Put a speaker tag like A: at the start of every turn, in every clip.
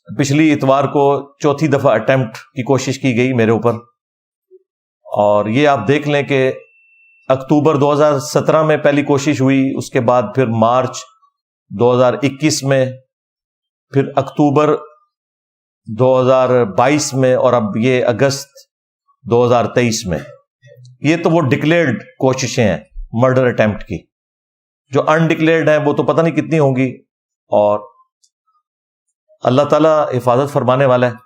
A: پچھلی اتوار کو چوتھی دفعہ اٹیمپٹ کی کوشش کی گئی میرے اوپر، اور یہ آپ دیکھ لیں کہ اکتوبر 2017 میں پہلی کوشش ہوئی، اس کے بعد پھر مارچ 2021 میں، پھر اکتوبر 2022 میں، اور اب یہ اگست 2023 میں۔ یہ تو وہ ڈکلیئرڈ کوششیں ہیں مرڈر اٹیمپٹ کی، جو انڈکلیئرڈ ہیں وہ تو پتہ نہیں کتنی ہوں گی، اور اللہ تعالیٰ حفاظت فرمانے والا ہے۔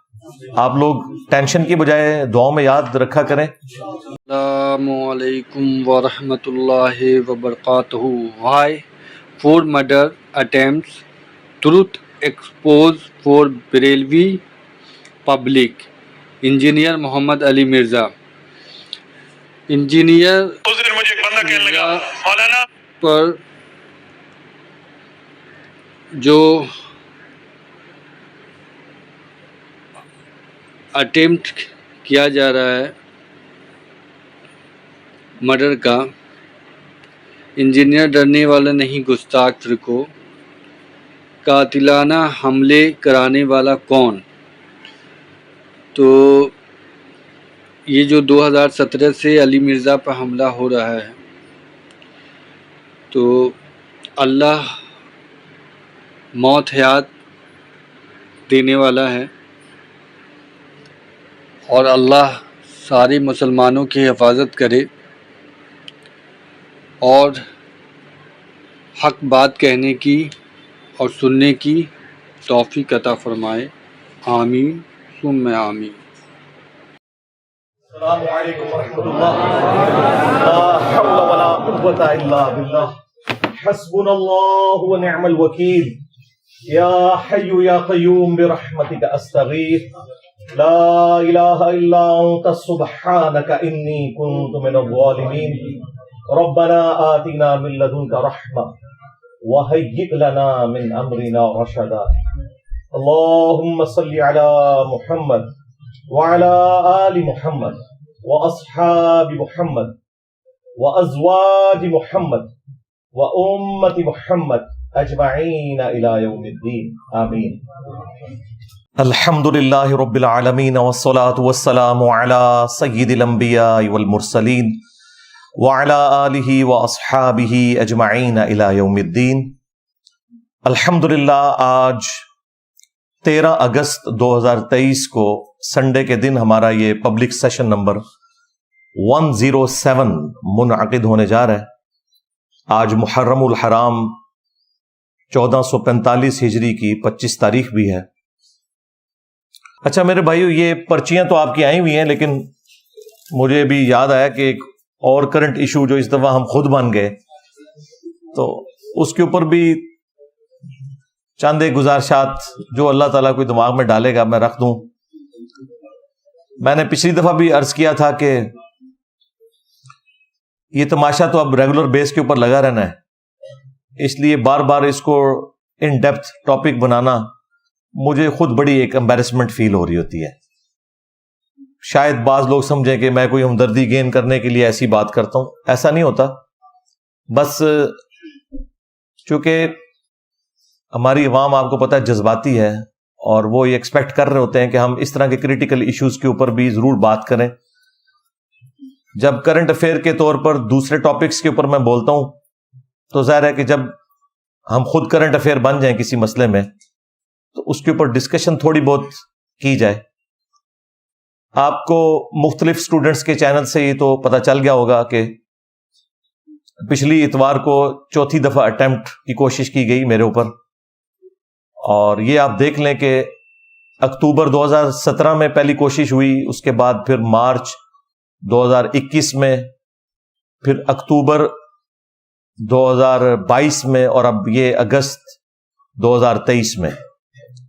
A: آپ لوگ ٹینشن کی بجائے دعاؤں میں یاد رکھا کریں۔
B: السلام علیکم ورحمۃ اللہ وبرکاتہ۔ Why 4 murder attempts? Truth exposed for Barelvi public. Engineer Mohammad Ali Mirza. Engineer پر جو اٹیمپٹ کیا جا رہا ہے مرڈر کا، انجینئر ڈرنے والا نہیں گستاخ کو، قاتلانہ حملے کرانے والا کون؟ تو یہ جو 2017 سے علی مرزا پر حملہ ہو رہا ہے، تو اللہ موت حیات دینے والا ہے، اور اللہ سارے مسلمانوں کی حفاظت کرے اور حق بات کہنے کی اور سننے کی توفیق عطا فرمائے، آمین ثم آمین۔
A: السلام علیکم ورحمۃ اللہ، لا حول ولا قوۃ الا باللہ، حسبنا اللہ ونعم الوکیل، یا حی یا قیوم برحمتک استغیث، لا الہ الا انت سبحانک انی کنت من الظالمین، ربنا آتنا من لدنک رحمہ وہیئ لنا من امرنا رشدا، اللہم صل علی محمد وعلى آل محمد وأصحاب محمد وأزواج محمد وأمة محمد أجمعين إلى يوم الدين آمين۔ الحمد لله رب العالمين، والصلاة والسلام على سيد الأنبياء والمرسلين وعلى آله وأصحابه أجمعين إلى يوم الدين۔ الحمدللہ آج 13 اگست 2023 کو سنڈے کے دن ہمارا یہ پبلک سیشن نمبر 107 منعقد ہونے جا رہا ہے۔ آج محرم الحرام 1445 ہجری کی 25 تاریخ بھی ہے۔ اچھا میرے بھائیو، یہ پرچیاں تو آپ کی آئی ہوئی ہیں، لیکن مجھے بھی یاد آیا کہ ایک اور کرنٹ ایشو جو اس دفعہ ہم خود بن گئے، تو اس کے اوپر بھی چند ایک گزارشات جو اللہ تعالیٰ کوئی دماغ میں ڈالے گا میں رکھ دوں۔ میں نے پچھلی دفعہ بھی عرض کیا تھا کہ یہ تماشا تو اب ریگولر بیس کے اوپر لگا رہنا ہے، اس لیے بار بار اس کو ان ڈیپتھ ٹاپک بنانا مجھے خود بڑی ایک امبیرسمنٹ فیل ہو رہی ہوتی ہے۔ شاید بعض لوگ سمجھیں کہ میں کوئی ہمدردی گین کرنے کے لیے ایسی بات کرتا ہوں، ایسا نہیں ہوتا، بس چونکہ ہماری عوام آپ کو پتہ ہے جذباتی ہے، اور وہ یہ ایکسپیکٹ کر رہے ہوتے ہیں کہ ہم اس طرح کے کریٹیکل ایشوز کے اوپر بھی ضرور بات کریں۔ جب کرنٹ افیئر کے طور پر دوسرے ٹاپکس کے اوپر میں بولتا ہوں تو ظاہر ہے کہ جب ہم خود کرنٹ افیئر بن جائیں کسی مسئلے میں تو اس کے اوپر ڈسکشن تھوڑی بہت کی جائے۔ آپ کو مختلف سٹوڈنٹس کے چینل سے یہ تو پتہ چل گیا ہوگا کہ پچھلی اتوار کو چوتھی دفعہ اٹیمپٹ کی کوشش کی گئی میرے اوپر، اور یہ آپ دیکھ لیں کہ اکتوبر 2017 میں پہلی کوشش ہوئی، اس کے بعد پھر مارچ 2021 میں، پھر اکتوبر 2022 میں، اور اب یہ اگست 2023 میں۔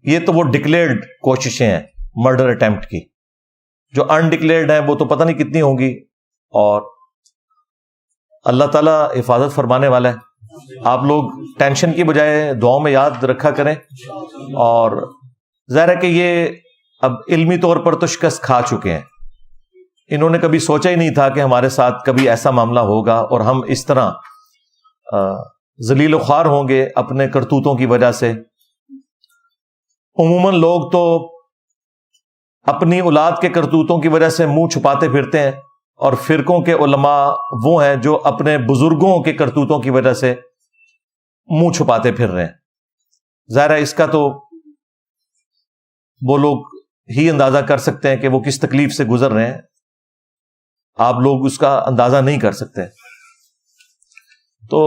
A: یہ تو وہ ڈکلیئرڈ کوششیں ہیں مرڈر اٹیمپٹ کی، جو انڈکلیئرڈ ہیں وہ تو پتہ نہیں کتنی ہوں گی، اور اللہ تعالیٰ حفاظت فرمانے والا ہے۔ آپ لوگ ٹینشن کی بجائے دعاؤں میں یاد رکھا کریں، اور ظاہر ہے کہ یہ اب علمی طور پر تو شکست کھا چکے ہیں، انہوں نے کبھی سوچا ہی نہیں تھا کہ ہمارے ساتھ کبھی ایسا معاملہ ہوگا اور ہم اس طرح ذلیل و خوار ہوں گے اپنے کرتوتوں کی وجہ سے۔ عموماً لوگ تو اپنی اولاد کے کرتوتوں کی وجہ سے منہ چھپاتے پھرتے ہیں، اور فرقوں کے علماء وہ ہیں جو اپنے بزرگوں کے کرتوتوں کی وجہ سے منہ چھپاتے پھر رہے ہیں۔ ظاہر ہے اس کا تو وہ لوگ ہی اندازہ کر سکتے ہیں کہ وہ کس تکلیف سے گزر رہے ہیں، آپ لوگ اس کا اندازہ نہیں کر سکتے۔ تو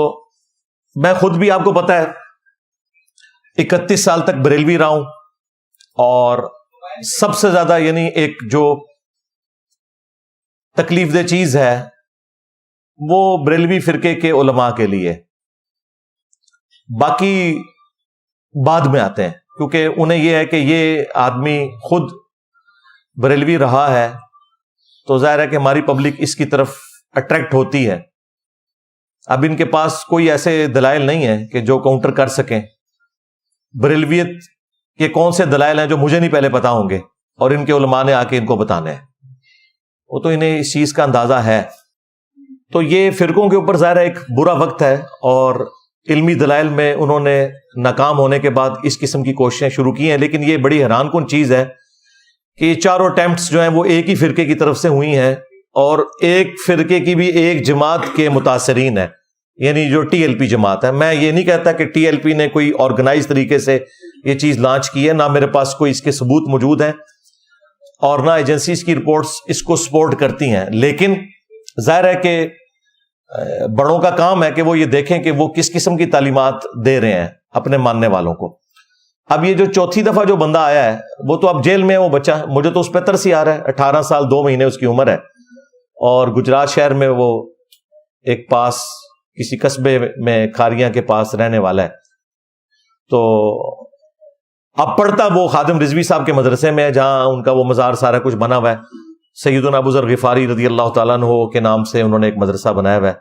A: میں خود بھی، آپ کو پتا ہے، 31 سال تک بریلوی رہا ہوں، اور سب سے زیادہ یعنی ایک جو تکلیف دہ چیز ہے وہ بریلوی فرقے کے علماء کے لیے، باقی بعد میں آتے ہیں، کیونکہ انہیں یہ ہے کہ یہ آدمی خود بریلوی رہا ہے، تو ظاہر ہے کہ ہماری پبلک اس کی طرف اٹریکٹ ہوتی ہے۔ اب ان کے پاس کوئی ایسے دلائل نہیں ہیں کہ جو کاؤنٹر کر سکیں۔ بریلویت کے کون سے دلائل ہیں جو مجھے نہیں پہلے پتا ہوں گے، اور ان کے علماء نے آ کے ان کو بتانے ہیں، وہ تو انہیں اس چیز کا اندازہ ہے۔ تو یہ فرقوں کے اوپر ظاہر ایک برا وقت ہے، اور علمی دلائل میں انہوں نے ناکام ہونے کے بعد اس قسم کی کوششیں شروع کی ہیں۔ لیکن یہ بڑی حیران کن چیز ہے کہ یہ چاروں اٹیمپٹس جو ہیں وہ ایک ہی فرقے کی طرف سے ہوئی ہیں، اور ایک فرقے کی بھی ایک جماعت کے متاثرین ہیں، یعنی جو ٹی ایل پی جماعت ہے۔ میں یہ نہیں کہتا کہ ٹی ایل پی نے کوئی آرگنائز طریقے سے یہ چیز لانچ کی ہے، نہ میرے پاس کوئی اس کے ثبوت موجود ہیں، اور نہ ایجنسیز کی رپورٹس اس کو سپورٹ کرتی ہیں، لیکن ظاہر ہے کہ بڑوں کا کام ہے کہ وہ یہ دیکھیں کہ وہ کس قسم کی تعلیمات دے رہے ہیں اپنے ماننے والوں کو۔ اب یہ جو چوتھی دفعہ جو بندہ آیا ہے وہ تو اب جیل میں ہے، وہ بچہ، مجھے تو اس پہ ترس ہی آ رہا ہے۔ 18 سال 2 مہینے اس کی عمر ہے، اور گجرات شہر میں وہ ایک پاس کسی قصبے میں کھاریاں کے پاس رہنے والا ہے۔ تو اب پڑھتا وہ خادم رضوی صاحب کے مدرسے میں ہے، جہاں ان کا وہ مزار سارا کچھ بنا ہوا ہے۔ سیدنا ابو ذر غفاری رضی اللہ تعالیٰ عنہ کے نام سے انہوں نے ایک مدرسہ بنایا ہوا ہے۔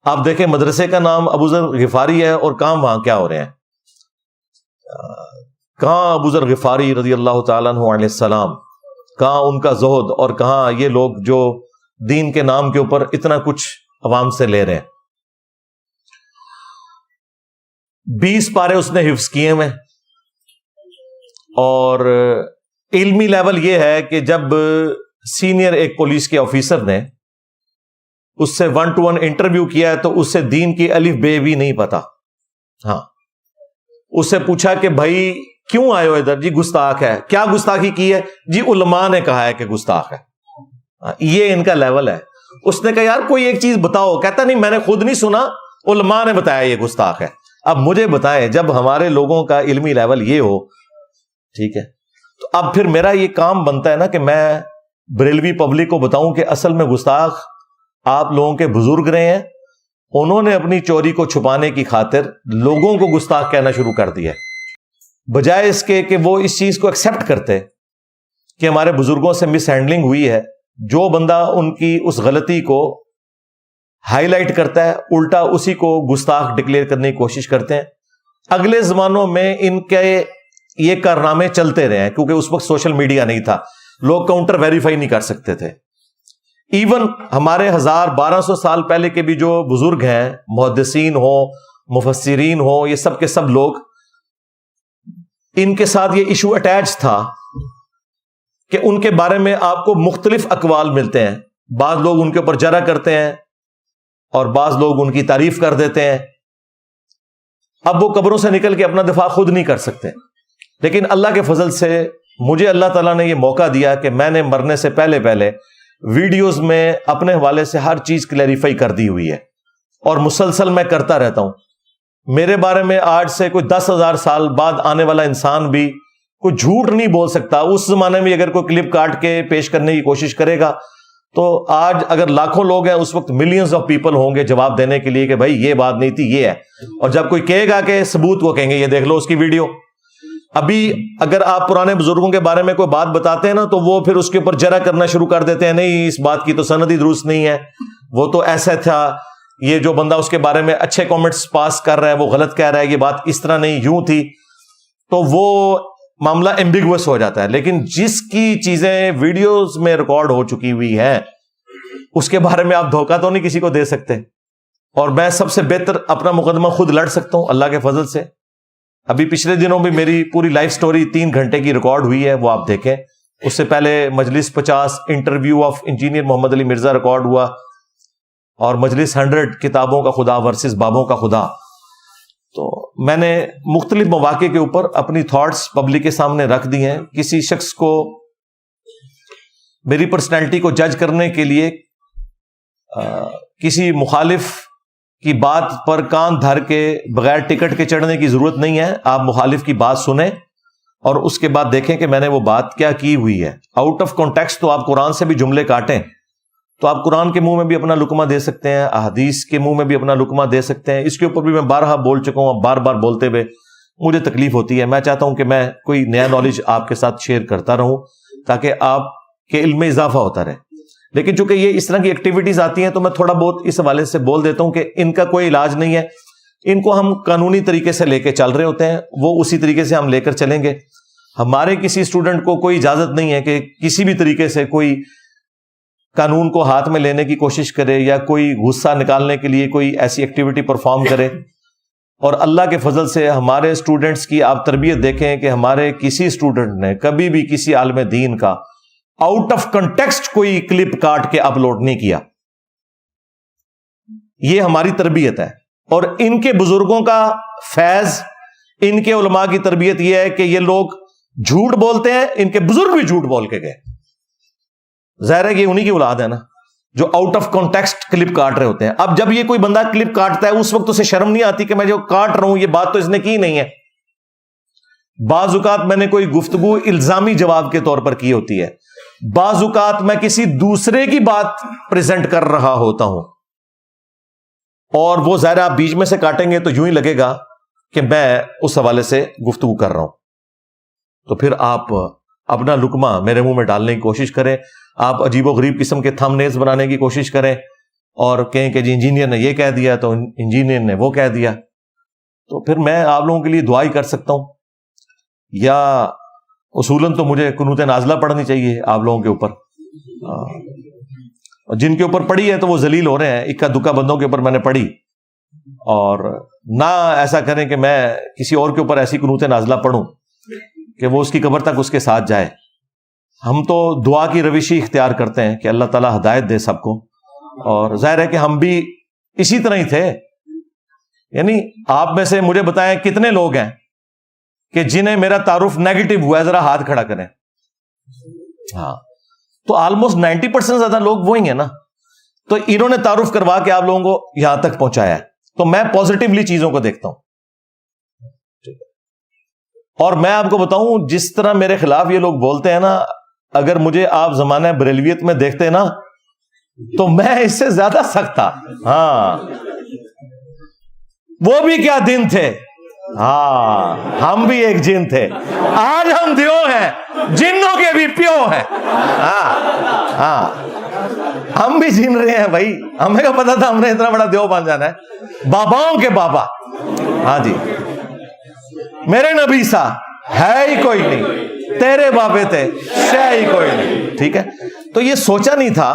A: آپ دیکھیں مدرسے کا نام ابو ذر غفاری ہے، اور کام وہاں کیا ہو رہے ہیں، کہاں ابو ذر غفاری رضی اللہ تعالیٰ عنہ علیہ السلام، کہاں ان کا زہد، اور کہاں یہ لوگ جو دین کے نام کے اوپر اتنا کچھ عوام سے لے رہے ہیں۔ 20 پارے اس نے حفظ کیے ہیں، اور علمی لیول یہ ہے کہ جب سینئر ایک پولیس کے آفیسر نے اس سے 1 to 1 انٹرویو کیا ہے تو اس سے دین کی الف بے بھی نہیں پتا۔ ہاں، اس سے پوچھا کہ بھائی کیوں آئے ہو ادھر؟ جی گستاخ ہے۔ کیا گستاخی کی ہے؟ جی علماء نے کہا ہے کہ گستاخ ہے۔ یہ ان کا لیول ہے۔ اس نے کہا یار کوئی ایک چیز بتاؤ، کہتا نہیں میں نے خود نہیں سنا، علماء نے بتایا یہ گستاخ ہے۔ اب مجھے بتائے، جب ہمارے لوگوں کا علمی لیول یہ ہو، ٹھیک ہے، تو اب پھر میرا یہ کام بنتا ہے نا کہ میں بریلوی پبلک کو بتاؤں کہ اصل میں گستاخ آپ لوگوں کے بزرگ رہے ہیں، انہوں نے اپنی چوری کو چھپانے کی خاطر لوگوں کو گستاخ کہنا شروع کر دیا، بجائے اس کے کہ وہ اس چیز کو ایکسپٹ کرتے کہ ہمارے بزرگوں سے مس ہینڈلنگ ہوئی ہے۔ جو بندہ ان کی اس غلطی کو ہائی لائٹ کرتا ہے، الٹا اسی کو گستاخ ڈکلیئر کرنے کی کوشش کرتے ہیں۔ اگلے زمانوں میں ان کے یہ کارنامے چلتے رہے ہیں، کیونکہ اس وقت سوشل میڈیا نہیں تھا، لوگ کاؤنٹر ویریفائی نہیں کر سکتے تھے۔ ایون ہمارے 1200 سال پہلے کے بھی جو بزرگ ہیں، محدثین ہوں، مفسرین ہوں، یہ سب کے سب لوگ، ان کے ساتھ یہ ایشو اٹیچ تھا کہ ان کے بارے میں آپ کو مختلف اقوال ملتے ہیں۔ بعض لوگ ان کے اوپر جرح کرتے ہیں، اور بعض لوگ ان کی تعریف کر دیتے ہیں۔ اب وہ قبروں سے نکل کے اپنا دفاع خود نہیں کر سکتے، لیکن اللہ کے فضل سے مجھے اللہ تعالیٰ نے یہ موقع دیا کہ میں نے مرنے سے پہلے پہلے ویڈیوز میں اپنے حوالے سے ہر چیز کلیریفائی کر دی ہوئی ہے، اور مسلسل میں کرتا رہتا ہوں۔ میرے بارے میں آج سے کوئی 10,000 سال بعد آنے والا انسان بھی کوئی جھوٹ نہیں بول سکتا۔ اس زمانے میں اگر کوئی کلپ کاٹ کے پیش کرنے کی کوشش کرے گا تو آج اگر لاکھوں لوگ ہیں، اس وقت ملینز آف پیپل ہوں گے جواب دینے کے لیے کہ بھائی یہ بات نہیں تھی، یہ ہے۔ اور جب کوئی کہے گا کہ ثبوت، وہ کہیں گے یہ دیکھ لو اس کی ویڈیو۔ ابھی اگر آپ پرانے بزرگوں کے بارے میں کوئی بات بتاتے ہیں نا، تو وہ پھر اس کے اوپر جرح کرنا شروع کر دیتے ہیں، نہیں اس بات کی تو سند ہی درست نہیں ہے، وہ تو ایسا تھا، یہ جو بندہ اس کے بارے میں اچھے کامنٹس پاس کر رہا ہے وہ غلط کہہ رہا ہے، یہ بات اس طرح نہیں، یوں تھی۔ تو وہ معاملہ ایمبیگوس ہو جاتا ہے۔ لیکن جس کی چیزیں ویڈیوز میں ریکارڈ ہو چکی ہوئی ہیں، اس کے بارے میں آپ دھوکہ تو نہیں کسی کو دے سکتے۔ اور میں سب سے بہتر اپنا مقدمہ خود لڑ سکتا ہوں اللہ کے فضل سے۔ ابھی پچھلے دنوں بھی میری پوری لائف سٹوری 3 گھنٹے کی ریکارڈ ہوئی ہے، وہ آپ دیکھیں. اس سے پہلے مجلس 50 interview of engineer Mohammad Ali Mirza record ہوا، اور مجلس 100 کتابوں کا خدا ورسز بابوں کا خدا. تو میں نے مختلف مواقع کے اوپر اپنی تھاٹس پبلک کے سامنے رکھ دی ہیں. کسی شخص کو میری پرسنالٹی کو جج کرنے کے لیے کسی مخالف کی بات پر کان دھر کے بغیر ٹکٹ کے چڑھنے کی ضرورت نہیں ہے. آپ مخالف کی بات سنیں اور اس کے بعد دیکھیں کہ میں نے وہ بات کیا کی ہوئی ہے. آؤٹ آف کانٹیکسٹ تو آپ قرآن سے بھی جملے کاٹیں تو آپ قرآن کے منہ میں بھی اپنا لقمہ دے سکتے ہیں، احادیث کے منہ میں بھی اپنا لقمہ دے سکتے ہیں. اس کے اوپر بھی میں بارہا بول چکا ہوں، اب بار بار بولتے ہوئے مجھے تکلیف ہوتی ہے. میں چاہتا ہوں کہ میں کوئی نیا نالج آپ کے ساتھ شیئر کرتا رہوں تاکہ آپ کے علم میں اضافہ ہوتا رہے. لیکن چونکہ یہ اس طرح کی ایکٹیویٹیز آتی ہیں تو میں تھوڑا بہت اس حوالے سے بول دیتا ہوں کہ ان کا کوئی علاج نہیں ہے. ان کو ہم قانونی طریقے سے لے کے چل رہے ہوتے ہیں، وہ اسی طریقے سے ہم لے کر چلیں گے. ہمارے کسی اسٹوڈنٹ کو کوئی اجازت نہیں ہے کہ کسی بھی طریقے سے کوئی قانون کو ہاتھ میں لینے کی کوشش کرے یا کوئی غصہ نکالنے کے لیے کوئی ایسی ایکٹیویٹی پرفارم کرے. اور اللہ کے فضل سے ہمارے اسٹوڈنٹس کی آپ تربیت دیکھیں کہ ہمارے کسی اسٹوڈنٹ نے کبھی بھی کسی عالم دین کا آؤٹ آف کنٹیکسٹ کوئی کلپ کاٹ کے اپلوڈ نہیں کیا. یہ ہماری تربیت ہے. اور ان کے بزرگوں کا فیض، ان کے علماء کی تربیت یہ ہے کہ یہ لوگ جھوٹ بولتے ہیں، ان کے بزرگ بھی جھوٹ بول کے گئے. ظاہر ہے کہ انہی کی اولاد ہے نا جو آؤٹ آف کانٹیکسٹ کلپ کاٹ رہے ہوتے ہیں. اب جب یہ کوئی بندہ کلپ کاٹتا ہے اس وقت اسے شرم نہیں آتی کہ میں جو کاٹ رہا ہوں یہ بات تو اس نے کی نہیں ہے. بعض اوقات میں نے کوئی گفتگو الزامی جواب کے طور پر کی ہوتی ہے، بعض اوقات میں کسی دوسرے کی بات پریزنٹ کر رہا ہوتا ہوں، اور وہ ظاہر آپ بیچ میں سے کاٹیں گے تو یوں ہی لگے گا کہ میں اس حوالے سے گفتگو کر رہا ہوں. تو پھر آپ اپنا لقمہ میرے منہ میں ڈالنے کی کوشش کریں. آپ عجیب و غریب قسم کے تھم نیلز بنانے کی کوشش کریں اور کہیں کہ جی انجینئر نے یہ کہہ دیا تو انجینئر نے وہ کہہ دیا. تو پھر میں آپ لوگوں کے لیے دعا ہی کر سکتا ہوں، یا اصولاً تو مجھے قنوت نازلہ پڑھنی چاہیے آپ لوگوں کے اوپر. جن کے اوپر پڑھی ہے تو وہ ذلیل ہو رہے ہیں، اکا دکا بندوں کے اوپر میں نے پڑھی. اور نہ ایسا کریں کہ میں کسی اور کے اوپر ایسی قنوت نازلہ پڑھوں کہ وہ اس کی قبر تک اس کے ساتھ جائے. ہم تو دعا کی روشی اختیار کرتے ہیں کہ اللہ تعالیٰ ہدایت دے سب کو. اور ظاہر ہے کہ ہم بھی اسی طرح ہی تھے. یعنی آپ میں سے مجھے بتائیں کتنے لوگ ہیں کہ جنہیں میرا تعارف نیگیٹو ہوا ہے، ذرا ہاتھ کھڑا کریں. ہاں، تو آلموسٹ 90% زیادہ لوگ وہی ہیں نا. تو انہوں نے تعارف کروا کے آپ لوگوں کو یہاں تک پہنچایا ہے. تو میں پازیٹیولی چیزوں کو دیکھتا ہوں. اور میں آپ کو بتاؤں جس طرح میرے خلاف یہ لوگ بولتے ہیں نا، اگر مجھے آپ زمانہ بریلویت میں دیکھتے نا تو میں اس سے زیادہ سخت تھا. ہاں، وہ بھی کیا دن تھے. ہاں، ہم بھی ایک جن تھے. آج ہم دیو ہیں، جنوں کے بھی پیو ہیں. ہاں، ہم بھی جن رہے ہیں بھائی. ہمیں کو پتا تھا ہم نے اتنا بڑا دیو بن جانا ہے. باباؤں کے بابا. ہاں جی، میرے نبی سا ہے ہی کوئی نہیں، تیرے بابے تھے شے ہی کوئی نہیں. ٹھیک ہے، تو یہ سوچا نہیں تھا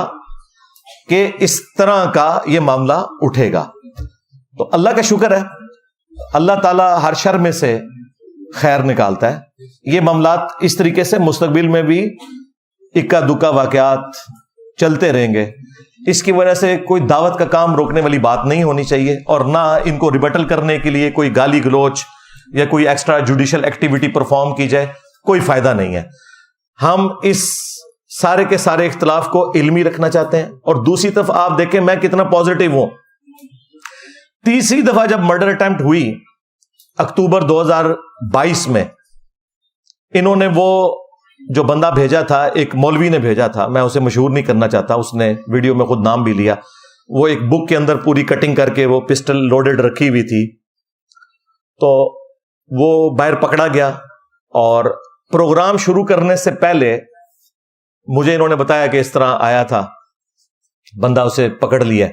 A: کہ اس طرح کا یہ معاملہ اٹھے گا. تو اللہ کا شکر ہے، اللہ تعالیٰ ہر شر میں سے خیر نکالتا ہے. یہ معاملات اس طریقے سے مستقبل میں بھی اکا دکا واقعات چلتے رہیں گے. اس کی وجہ سے کوئی دعوت کا کام روکنے والی بات نہیں ہونی چاہیے، اور نہ ان کو ریبٹل کرنے کے لیے کوئی گالی گلوچ یا کوئی ایکسٹرا جوڈیشل ایکٹیویٹی پرفارم کی جائے. کوئی فائدہ نہیں ہے. ہم اس سارے کے سارے اختلاف کو علمی رکھنا چاہتے ہیں. اور دوسری طرف آپ دیکھیں میں کتنا پازیٹیو ہوں. تیسری دفعہ جب مرڈر اٹیمپٹ ہوئی اکتوبر 2022 میں، انہوں نے وہ جو بندہ بھیجا تھا، ایک مولوی نے بھیجا تھا، میں اسے مشہور نہیں کرنا چاہتا، اس نے ویڈیو میں خود نام بھی لیا. وہ ایک بک کے اندر پوری کٹنگ کر کے وہ پسٹل لوڈڈ رکھی ہوئی تھی. تو وہ باہر پکڑا گیا، اور پروگرام شروع کرنے سے پہلے مجھے انہوں نے بتایا کہ اس طرح آیا تھا بندہ، اسے پکڑ لیا.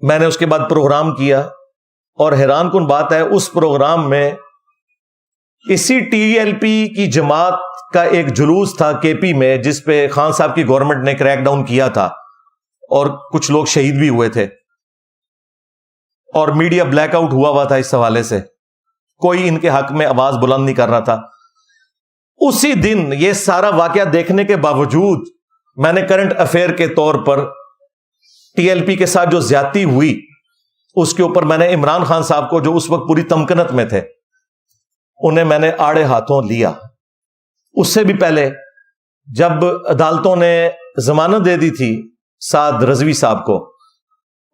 A: میں نے اس کے بعد پروگرام کیا، اور حیران کن بات ہے اس پروگرام میں اسی ٹی ایل پی کی جماعت کا ایک جلوس تھا کے پی میں، جس پہ خان صاحب کی گورنمنٹ نے کریک ڈاؤن کیا تھا اور کچھ لوگ شہید بھی ہوئے تھے، اور میڈیا بلیک آؤٹ ہوا تھا اس حوالے سے. کوئی ان کے حق میں آواز بلند نہیں کر رہا تھا. اسی دن یہ سارا واقعہ دیکھنے کے باوجود میں نے کرنٹ افیئر کے طور پر ٹی ایل پی کے ساتھ جو زیادتی ہوئی اس کے اوپر میں نے عمران خان صاحب کو, جو اس وقت پوری تمکنت میں تھے, انہیں میں نے آڑے ہاتھوں لیا. اس سے بھی پہلے جب عدالتوں نے ضمانت دے دی تھی سعد رضوی صاحب کو,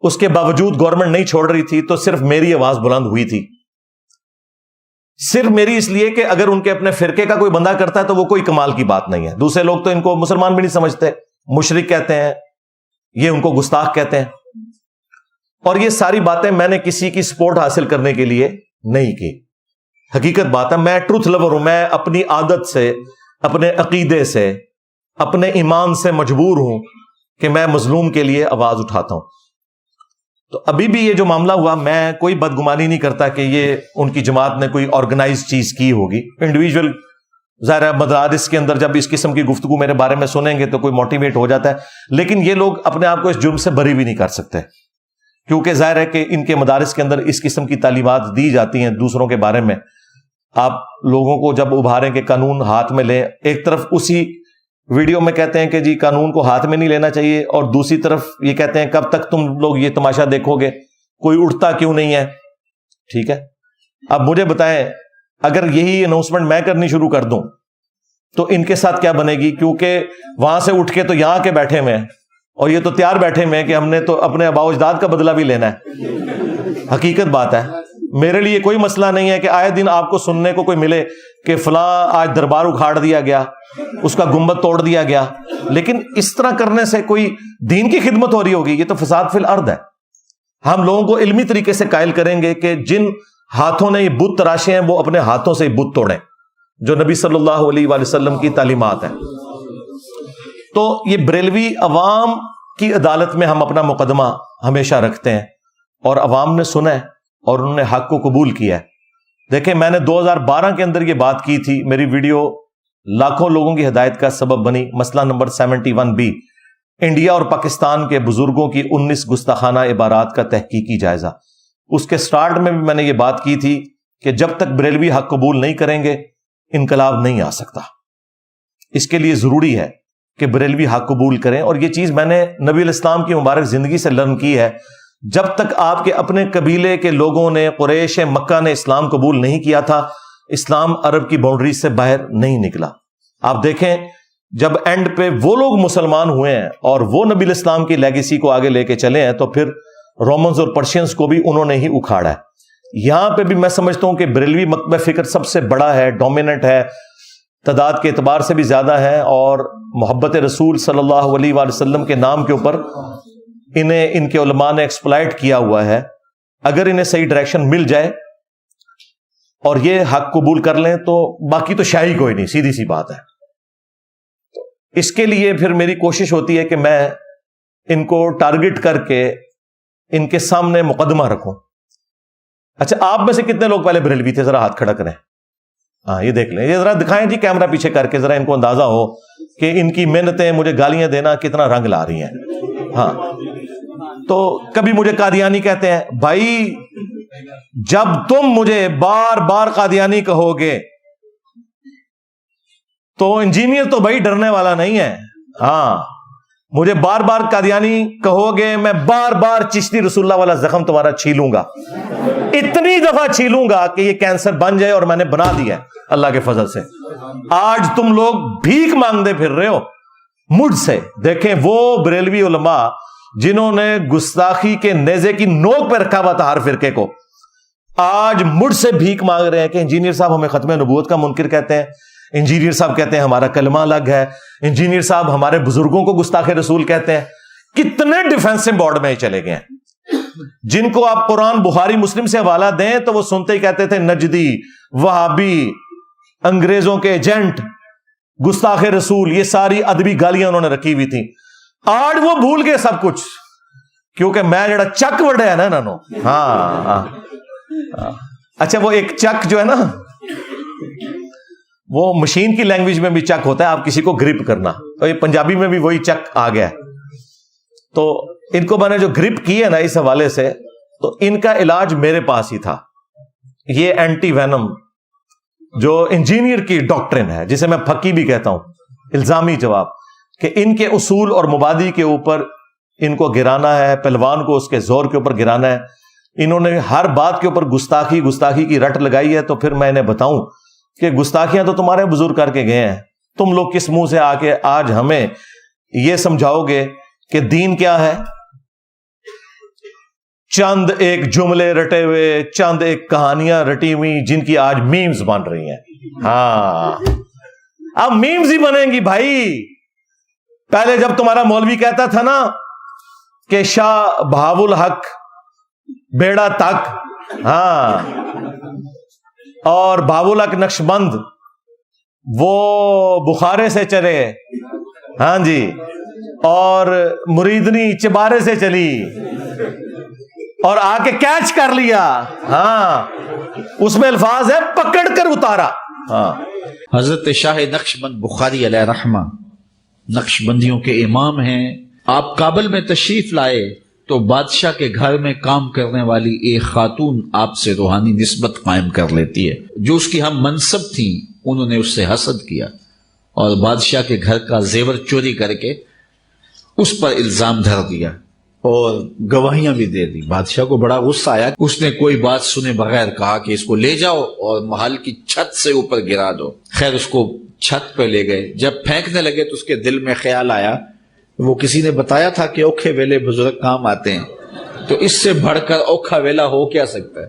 A: اس کے باوجود گورنمنٹ نہیں چھوڑ رہی تھی, تو صرف میری آواز بلند ہوئی تھی. صرف میری اس لیے کہ اگر ان کے اپنے فرقے کا کوئی بندہ کرتا ہے تو وہ کوئی کمال کی بات نہیں ہے. دوسرے لوگ تو ان کو مسلمان بھی نہیں سمجھتے, مشرک کہتے ہیں, یہ ان کو گستاخ کہتے ہیں. اور یہ ساری باتیں میں نے کسی کی سپورٹ حاصل کرنے کے لیے نہیں کی. حقیقت بات ہے, میں ٹروتھ لور ہوں. میں اپنی عادت سے, اپنے عقیدے سے, اپنے ایمان سے مجبور ہوں کہ میں مظلوم کے لیے آواز اٹھاتا ہوں. تو ابھی بھی یہ جو معاملہ ہوا, میں کوئی بدگمانی نہیں کرتا کہ یہ ان کی جماعت نے کوئی آرگنائز چیز کی ہوگی. انڈیویجول ظاہر ہے مدارس کے اندر جب اس قسم کی گفتگو میرے بارے میں سنیں گے تو کوئی موٹیویٹ ہو جاتا ہے, لیکن یہ لوگ اپنے آپ کو اس جرم سے بری بھی نہیں کر سکتے, کیونکہ ظاہر ہے کہ ان کے مدارس کے اندر اس قسم کی تعلیمات دی جاتی ہیں دوسروں کے بارے میں. آپ لوگوں کو جب ابھاریں کہ قانون ہاتھ میں لیں, ایک طرف اسی ویڈیو میں کہتے ہیں کہ جی قانون کو ہاتھ میں نہیں لینا چاہیے, اور دوسری طرف یہ کہتے ہیں کب تک تم لوگ یہ تماشا دیکھو گے, کوئی اٹھتا کیوں نہیں ہے. ٹھیک ہے, اب مجھے بتائیں اگر یہی اناؤنسمنٹ میں کرنی شروع کر دوں تو ان کے ساتھ کیا بنے گی, کیونکہ وہاں سے اٹھ کے تو یہاں کے بیٹھے ہوئے ہیں, اور یہ تو تیار بیٹھے ہوئے ہیں کہ ہم نے تو اپنے آباء و اجداد کا بدلہ بھی لینا ہے. حقیقت بات ہے, میرے لیے کوئی مسئلہ نہیں ہے کہ آئے دن آپ کو سننے کو کوئی ملے کہ فلاں آج دربار اکھاڑ دیا گیا, اس کا گنبد توڑ دیا گیا, لیکن اس طرح کرنے سے کوئی دین کی خدمت ہو رہی ہوگی؟ یہ تو فساد فی الارض ہے. ہم لوگوں کو علمی طریقے سے قائل کریں گے کہ جن ہاتھوں نے یہ بت تراشے ہیں وہ اپنے ہاتھوں سے بت توڑیں, جو نبی صلی اللہ علیہ وآلہ وسلم کی تعلیمات ہیں. تو یہ بریلوی عوام کی عدالت میں ہم اپنا مقدمہ ہمیشہ رکھتے ہیں, اور عوام نے سنا ہے اور انہوں نے حق کو قبول کیا ہے. دیکھیں میں نے 2012 کے اندر یہ بات کی تھی, میری ویڈیو لاکھوں لوگوں کی ہدایت کا سبب بنی. مسئلہ نمبر 71B, انڈیا اور پاکستان کے بزرگوں کی 19 گستاخانہ عبارات کا تحقیقی جائزہ. اس کے سٹارٹ میں بھی میں نے یہ بات کی تھی کہ جب تک بریلوی حق قبول نہیں کریں گے انقلاب نہیں آ سکتا. اس کے لیے ضروری ہے کہ بریلوی حق قبول کریں, اور یہ چیز میں نے نبی الاسلام کی مبارک زندگی سے لرن کی ہے. جب تک آپ کے اپنے قبیلے کے لوگوں نے, قریش مکہ نے اسلام قبول نہیں کیا تھا, اسلام عرب کی باؤنڈری سے باہر نہیں نکلا. آپ دیکھیں جب اینڈ پہ وہ لوگ مسلمان ہوئے ہیں اور وہ نبی الاسلام کی لیگیسی کو آگے لے کے چلے ہیں, تو پھر رومنز اور پرشینز کو بھی انہوں نے ہی اکھاڑا ہے. یہاں پہ بھی میں سمجھتا ہوں کہ بریلوی مکتبہ فکر سب سے بڑا ہے, ڈومیننٹ ہے, تعداد کے اعتبار سے بھی زیادہ ہے, اور محبت رسول صلی اللہ علیہ وآلہ وسلم کے نام کے اوپر انہیں ان کے علماء نے ایکسپلائٹ کیا ہوا ہے. اگر انہیں صحیح ڈائریکشن مل جائے اور یہ حق قبول کر لیں تو باقی تو شاہی کوئی نہیں, سیدھی سی بات ہے. اس کے لیے پھر میری کوشش ہوتی ہے کہ میں ان کو ٹارگٹ کر کے ان کے سامنے مقدمہ رکھوں. اچھا آپ میں سے کتنے لوگ پہلے بریلوی تھے؟ ذرا ہاتھ کھڑا کریں. ہاں یہ دیکھ لیں, یہ ذرا دکھائیں جی کیمرہ پیچھے کر کے, ذرا ان کو اندازہ ہو کہ ان کی محنتیں مجھے گالیاں دینا کتنا رنگ لا رہی ہیں. ہاں تو کبھی مجھے قادیانی کہتے ہیں. بھائی جب تم مجھے بار بار قادیانی کہو گے تو انجینئر تو بھائی ڈرنے والا نہیں ہے. ہاں مجھے بار بار قادیانی کہو گے, میں بار بار چشتی رسول اللہ والا زخم تمہارا چھیلوں گا, اتنی دفعہ چھیلوں گا کہ یہ کینسر بن جائے, اور میں نے بنا دیا ہے اللہ کے فضل سے. آج تم لوگ بھیک مانگتے پھر رہے ہو مجھ سے. دیکھیں وہ بریلوی علماء جنہوں نے گستاخی کے نیزے کی نوک پہ رکھا ہوا تھا ہر فرقے کو, آج مجھ سے بھیک مانگ رہے ہیں کہ انجینئر صاحب ہمیں ختم نبوت کا منکر کہتے ہیں, انجینئر صاحب کہتے ہیں ہمارا کلمہ الگ ہے, انجینئر صاحب ہمارے بزرگوں کو گستاخ رسول کہتے ہیں. کتنے ڈیفینسو بورڈ میں چلے گئے ہیں, جن کو آپ قرآن بخاری مسلم سے حوالہ دیں تو وہ سنتے ہی کہتے تھے نجدی, وہابی, انگریزوں کے ایجنٹ, گستاخ رسول. یہ ساری ادبی گالیاں انہوں نے رکھی ہوئی تھیں. آج وہ بھول گئے سب کچھ, کیونکہ میں جڑا چک وڈیا نا انہوں. ہاں اچھا وہ ایک چک جو ہے نا وہ مشین کی لینگویج میں بھی چک ہوتا ہے, آپ کسی کو گرپ کرنا, تو یہ پنجابی میں بھی وہی چک آ گیا. تو ان کو میں نے جو گرپ کی ہے نا اس حوالے سے, تو ان کا علاج میرے پاس ہی تھا. یہ اینٹی وینم جو انجینئر کی ڈاکٹرن ہے، جسے میں پھکی بھی کہتا ہوں، الزامی جواب، کہ ان کے اصول اور مبادی کے اوپر ان کو گرانا ہے، پہلوان کو اس کے زور کے اوپر گرانا ہے. انہوں نے ہر بات کے اوپر گستاخی کی رٹ لگائی ہے. تو پھر میں انہیں بتاؤں کہ گستاخیاں تو تمہارے بزرگ کر کے گئے ہیں، تم لوگ کس منہ سے آ کے آج ہمیں یہ سمجھاؤ گے کہ دین کیا ہے؟ چند ایک جملے رٹے ہوئے، چند ایک کہانیاں رٹی ہوئی جن کی آج میمز بن رہی ہیں. ہاں، اب میمز ہی بنیں گی بھائی. پہلے جب تمہارا مولوی کہتا تھا نا کہ شاہ بہاو الحق بیڑا تک، ہاں، اور بہاو الحق نقشبند وہ بخارے سے چلے، ہاں جی، اور مریدنی چبارے سے چلی اور آ کے کیچ کر لیا. ہاں، اس میں الفاظ ہے پکڑ کر اتارا. ہاں،
C: حضرت شاہ نقشبند بخاری علیہ رحمہ نقشبندیوں کے امام ہیں. آپ کابل میں تشریف لائے تو بادشاہ کے گھر میں کام کرنے والی ایک خاتون آپ سے روحانی نسبت قائم کر لیتی ہے. جو اس کی ہم منصب تھیں انہوں نے اس سے حسد کیا اور بادشاہ کے گھر کا زیور چوری کر کے اس پر الزام دھر دیا اور گواہیاں بھی دے دی. بادشاہ کو بڑا غصہ آیا. اس نے کوئی بات سنے بغیر کہا کہ اس کو لے جاؤ اور محل کی چھت سے اوپر گرا دو. خیر اس کو چھت پہ لے گئے. جب پھینکنے لگے تو اس کے دل میں خیال آیا، وہ کسی نے بتایا تھا کہ اوکھے ویلے بزرگ کام آتے ہیں، تو اس سے بڑھ کر اوکھا ویلا ہو کیا سکتا ہے.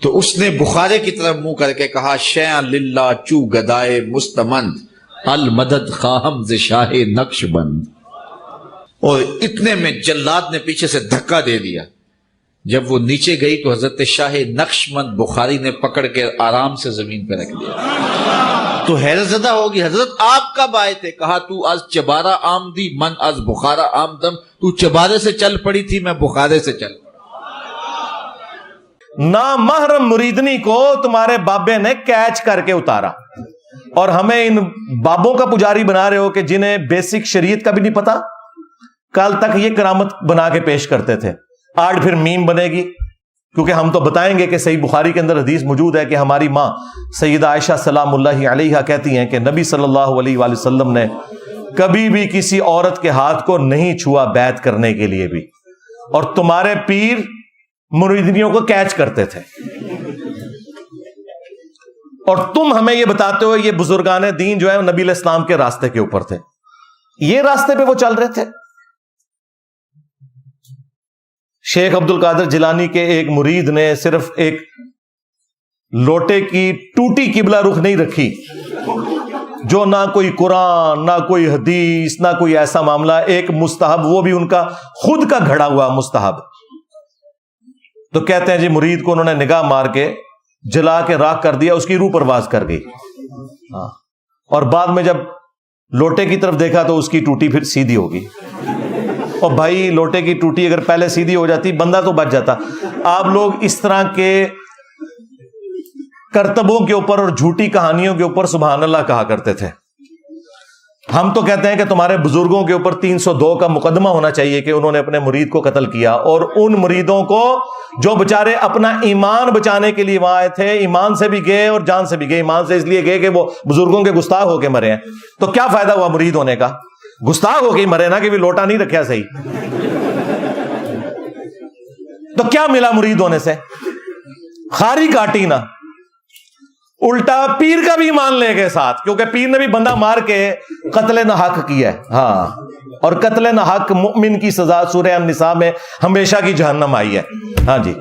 C: تو اس نے بخارے کی طرف منہ کر کے کہا، شیئا للہ چو گدائے مستمند المدد خواہم ز شاہ نقش بند. اور اتنے میں جلاد نے پیچھے سے دھکا دے دیا. جب وہ نیچے گئی تو حضرت شاہ نقشبند بخاری نے پکڑ کے آرام سے زمین پہ رکھ دیا. تو حیرت زدہ ہوگی، حضرت آپ کب آئے تھے؟ کہا تو از چبارہ آمدی من از بخارا آمدم. تو چبارے سے چل پڑی تھی، میں بخارے سے چل پڑا.
A: نامحرم مریدنی کو تمہارے بابے نے کیچ کر کے اتارا اور ہمیں ان بابوں کا پجاری بنا رہے ہو کہ جنہیں بیسک شریعت کا بھی نہیں پتا. کل تک یہ کرامت بنا کے پیش کرتے تھے، آج پھر میم بنے گی. کیونکہ ہم تو بتائیں گے کہ صحیح بخاری کے اندر حدیث موجود ہے کہ ہماری ماں سیدہ عائشہ سلام اللہ علیہا کہتی ہیں کہ نبی صلی اللہ علیہ وآلہ وسلم نے کبھی بھی کسی عورت کے ہاتھ کو نہیں چھوا بیعت کرنے کے لیے بھی، اور تمہارے پیر مریدنیوں کو کیچ کرتے تھے. اور تم ہمیں یہ بتاتے ہو یہ بزرگان دین جو ہے نبی علیہ السلام کے راستے کے اوپر تھے. یہ راستے پہ وہ چل رہے تھے. شیخ عبد القادر جیلانی کے ایک مرید نے صرف ایک لوٹے کی ٹوٹی قبلہ رخ نہیں رکھی، جو نہ کوئی قرآن نہ کوئی حدیث نہ کوئی ایسا معاملہ، ایک مستحب، وہ بھی ان کا خود کا گھڑا ہوا مستحب. تو کہتے ہیں جی مرید کو انہوں نے نگاہ مار کے جلا کے راکھ کر دیا، اس کی روح پرواز کر گئی. اور بعد میں جب لوٹے کی طرف دیکھا تو اس کی ٹوٹی پھر سیدھی ہوگی. اور بھائی لوٹے کی ٹوٹی اگر پہلے سیدھی ہو جاتی بندہ تو بچ جاتا. آپ لوگ اس طرح کے کرتبوں کے اوپر اور جھوٹی کہانیوں کے اوپر سبحان اللہ کہا کرتے تھے. ہم تو کہتے ہیں کہ تمہارے بزرگوں کے اوپر 302 کا مقدمہ ہونا چاہیے کہ انہوں نے اپنے مرید کو قتل کیا، اور ان مریدوں کو جو بےچارے اپنا ایمان بچانے کے لیے وہاں آئے تھے، ایمان سے بھی گئے اور جان سے بھی گئے. ایمان سے اس لیے گئے کہ وہ بزرگوں کے گستاخ ہو کے مرے ہیں. تو کیا فائدہ ہوا مرید ہونے کا؟ گستاخ ہو کے ہی مرے نا، کہ بھی لوٹا نہیں رکھا صحیح. تو کیا ملا مرید ہونے سے؟ خاری کاٹی نا، الٹا پیر کا بھی ایمان لے گئے ساتھ، کیونکہ پیر نے بھی بندہ مار کے قتل نہ حق کیا ہے. ہاں، اور قتل نہ حق مومن کی سزا سورہ النساء میں ہمیشہ کی جہنم آئی ہے. ہاں جی،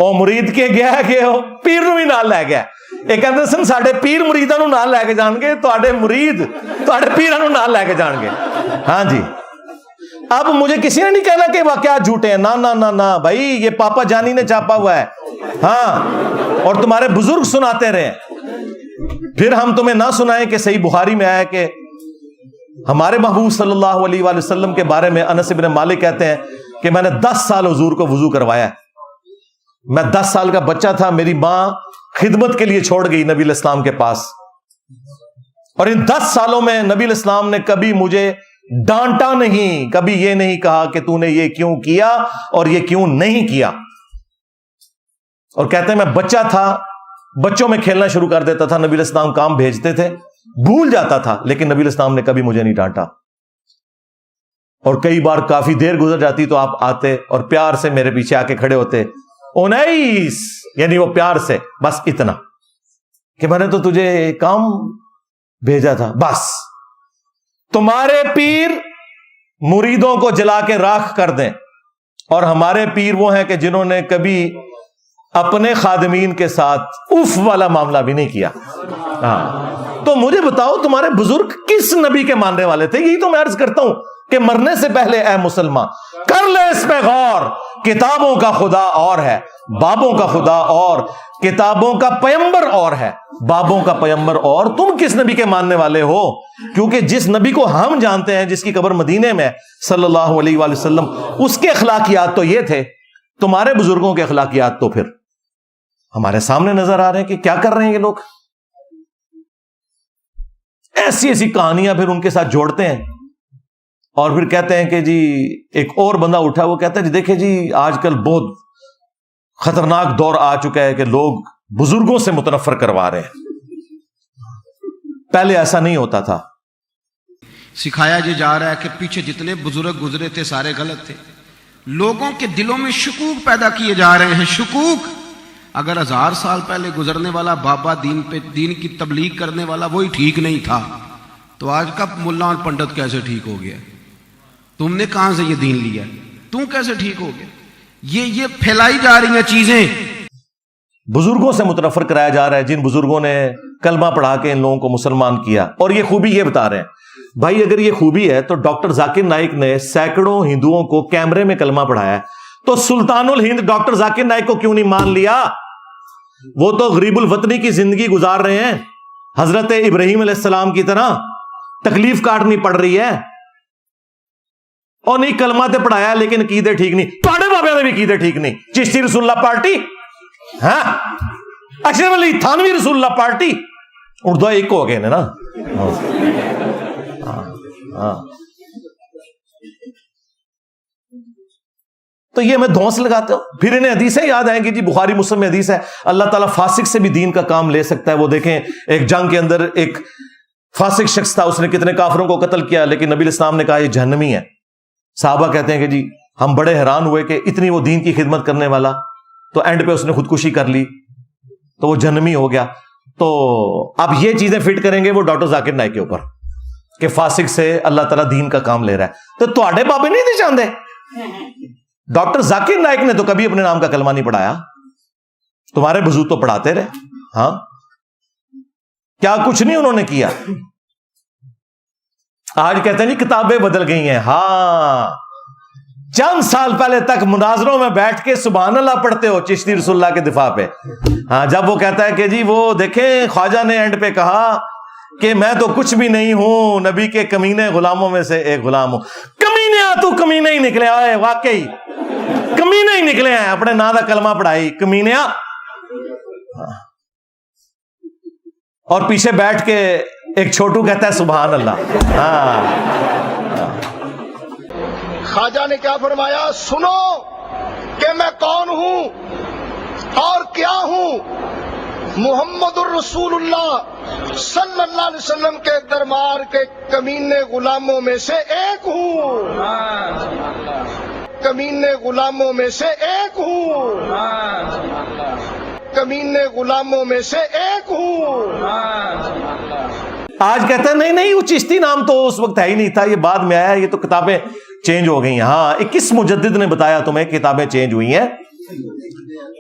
A: او مرید کے گیا کہ پیر نو بھی نال لے گیا. یہ کہتے سن ساڈے پیر مریداں نو نال لے کے جان گے، تواڈے مرید تواڈے پیراں نو نال لے کے جان گے. ہاں جی، اب مجھے کسی نے نہیں کہنا کہ واقعات جھوٹے ہیں. نہ بھائی، یہ پاپا جانی نے چھاپا ہوا ہے. ہاں، اور تمہارے بزرگ سناتے رہے. پھر ہم تمہیں نہ سنائیں کہ صحیح بخاری میں آیا کہ ہمارے محبوب صلی اللہ علیہ وآلہ وسلم کے بارے میں انس بن مالک کہتے ہیں کہ میں نے 10 سال حضور کو وضو کروایا. میں 10 سال کا بچہ تھا، میری ماں خدمت کے لیے چھوڑ گئی نبی علیہ السلام کے پاس، اور ان 10 سالوں میں نبی علیہ السلام نے کبھی مجھے ڈانٹا نہیں، کبھی یہ نہیں کہا کہ تو نے یہ کیوں کیا اور یہ کیوں نہیں کیا. اور کہتے ہیں میں بچہ تھا، بچوں میں کھیلنا شروع کر دیتا تھا، نبی علیہ السلام کام بھیجتے تھے، بھول جاتا تھا، لیکن نبی علیہ السلام نے کبھی مجھے نہیں ڈانٹا، اور کئی بار کافی دیر گزر جاتی تو آپ آتے اور پیار سے میرے پیچھے آ کے کھڑے ہوتے، اونیس، یعنی وہ پیار سے بس اتنا کہ میں نے تو تجھے کام بھیجا تھا بس. تمہارے پیر مریدوں کو جلا کے راکھ کر دیں، اور ہمارے پیر وہ ہیں کہ جنہوں نے کبھی اپنے خادمین کے ساتھ اف والا معاملہ بھی نہیں کیا. ہاں تو مجھے بتاؤ تمہارے بزرگ کس نبی کے ماننے والے تھے؟ یہی تو میں عرض کرتا ہوں کہ مرنے سے پہلے اے مسلمان کر لے اس پہ غور. کتابوں کا خدا اور ہے، بابوں کا خدا اور، کتابوں کا پیمبر اور ہے، بابوں کا پیمبر اور. تم کس نبی کے ماننے والے ہو؟ کیونکہ جس نبی کو ہم جانتے ہیں، جس کی قبر مدینے میں صلی اللہ علیہ وآلہ وسلم، اس کے اخلاقیات تو یہ تھے. تمہارے بزرگوں کے اخلاقیات تو پھر ہمارے سامنے نظر آ رہے ہیں کہ کیا کر رہے ہیں یہ لوگ. ایسی ایسی کہانیاں پھر ان کے ساتھ جوڑتے ہیں، اور پھر کہتے ہیں کہ جی ایک اور بندہ اٹھا، وہ کہتا ہے جی دیکھیں جی آج کل بہت خطرناک دور آ چکا ہے کہ لوگ بزرگوں سے متنفر کروا رہے ہیں، پہلے ایسا نہیں ہوتا تھا.
D: سکھایا یہ جا رہا ہے کہ پیچھے جتنے بزرگ گزرے تھے سارے غلط تھے. لوگوں کے دلوں میں شکوک پیدا کیے جا رہے ہیں. شکوک، اگر 1000 سال پہلے گزرنے والا بابا دین کی تبلیغ کرنے والا وہی ٹھیک نہیں تھا، تو آج کا ملا اور پنڈت کیسے ٹھیک ہو گیا؟ تم نے کہاں سے یہ دین لیا؟ تم کیسے ٹھیک ہو گیا؟ یہ پھیلائی جا رہی ہیں چیزیں.
A: بزرگوں سے متنفر کرایا جا رہا ہے، جن بزرگوں نے کلمہ پڑھا کے ان لوگوں کو مسلمان کیا. اور یہ خوبی یہ بتا رہے ہیں بھائی، اگر یہ خوبی ہے تو ڈاکٹر ذاکر نائک نے سینکڑوں ہندوؤں کو کیمرے میں کلمہ پڑھایا ہے، تو سلطان الہند ڈاکٹر ذاکر نائک کو کیوں نہیں مان لیا؟ وہ تو غریب الوطنی کی زندگی گزار رہے ہیں، حضرت ابراہیم علیہ السلام کی طرح تکلیف کاٹنی پڑ رہی ہے. اور نہیں کلمہ تے پڑھایا لیکن عقیدے ٹھیک نہیں. پاڑے بابے نے بھی عقیدے ٹھیک نہیں. چشتی رسول اللہ پارٹی، ہاں اشرف علی تھانوی رسول اللہ پارٹی، اردو ایک ہو گئے نا. تو یہ میں دھونس لگاتے ہوں. پھر انہیں حدیثیں یاد آئیں گی جی، بخاری مسلم میں حدیث ہے اللہ تعالیٰ فاسق سے بھی دین کا کام لے سکتا ہے. وہ دیکھیں ایک جنگ کے اندر ایک فاسق شخص تھا، اس نے کتنے کافروں کو قتل کیا، لیکن نبی علیہ السلام نے کہا یہ جہنمی ہے. صحابہ کہتے ہیں کہ جی ہم بڑے حیران ہوئے کہ اتنی وہ دین کی خدمت کرنے والا، تو اینڈ پہ اس نے خودکشی کر لی تو وہ جہنمی ہو گیا. تو اب یہ چیزیں فٹ کریں گے وہ ڈاکٹر ذاکر نائک کے اوپر کہ فاسق سے اللہ تعالیٰ دین کا کام لے رہا ہے. تو تواڈے بابے نہیں تھے چاہتے؟ ڈاکٹر ذاکر نائک نے تو کبھی اپنے نام کا کلمہ نہیں پڑھایا، تمہارے بزرگ تو پڑھاتے رہے. ہاں کیا کچھ نہیں انہوں نے کیا. آج کہتے ہیں نہیں کتابیں بدل گئی ہیں. ہاں چند سال پہلے تک مناظروں میں بیٹھ کے سبحان اللہ پڑھتے ہو چشتی رسول اللہ کے دفاع پہ. ہاں جب وہ کہتا ہے کہ جی وہ دیکھیں خواجہ نے اینڈ پہ کہا کہ میں تو کچھ بھی نہیں ہوں، نبی کے کمینے غلاموں میں سے ایک غلام ہوں. کمینے تو کمینے ہی نکلے آئے، واقعی کمینے ہی نکلے ہیں. اپنے نا دا کلمہ پڑھائی کمینے. اور پیچھے بیٹھ کے ایک چھوٹو کہتا ہے سبحان اللہ.
E: خواجہ نے کیا فرمایا؟ سنو کہ میں کون ہوں اور کیا ہوں. محمد الرسول اللہ صلی اللہ علیہ وسلم کے دربار کے کمینے غلاموں میں سے ایک ہوں. کمینے غلاموں میں سے ایک ہوں. کمینے غلاموں میں سے ایک ہوں.
A: آج کہتے ہیں نہیں وہ چشتی نام تو اس وقت ہے ہی نہیں تھا، یہ بعد میں آیا، یہ تو کتابیں چینج ہو گئی ہیں. ہاں 21 مجدد نے بتایا تمہیں کتابیں چینج ہوئی ہیں.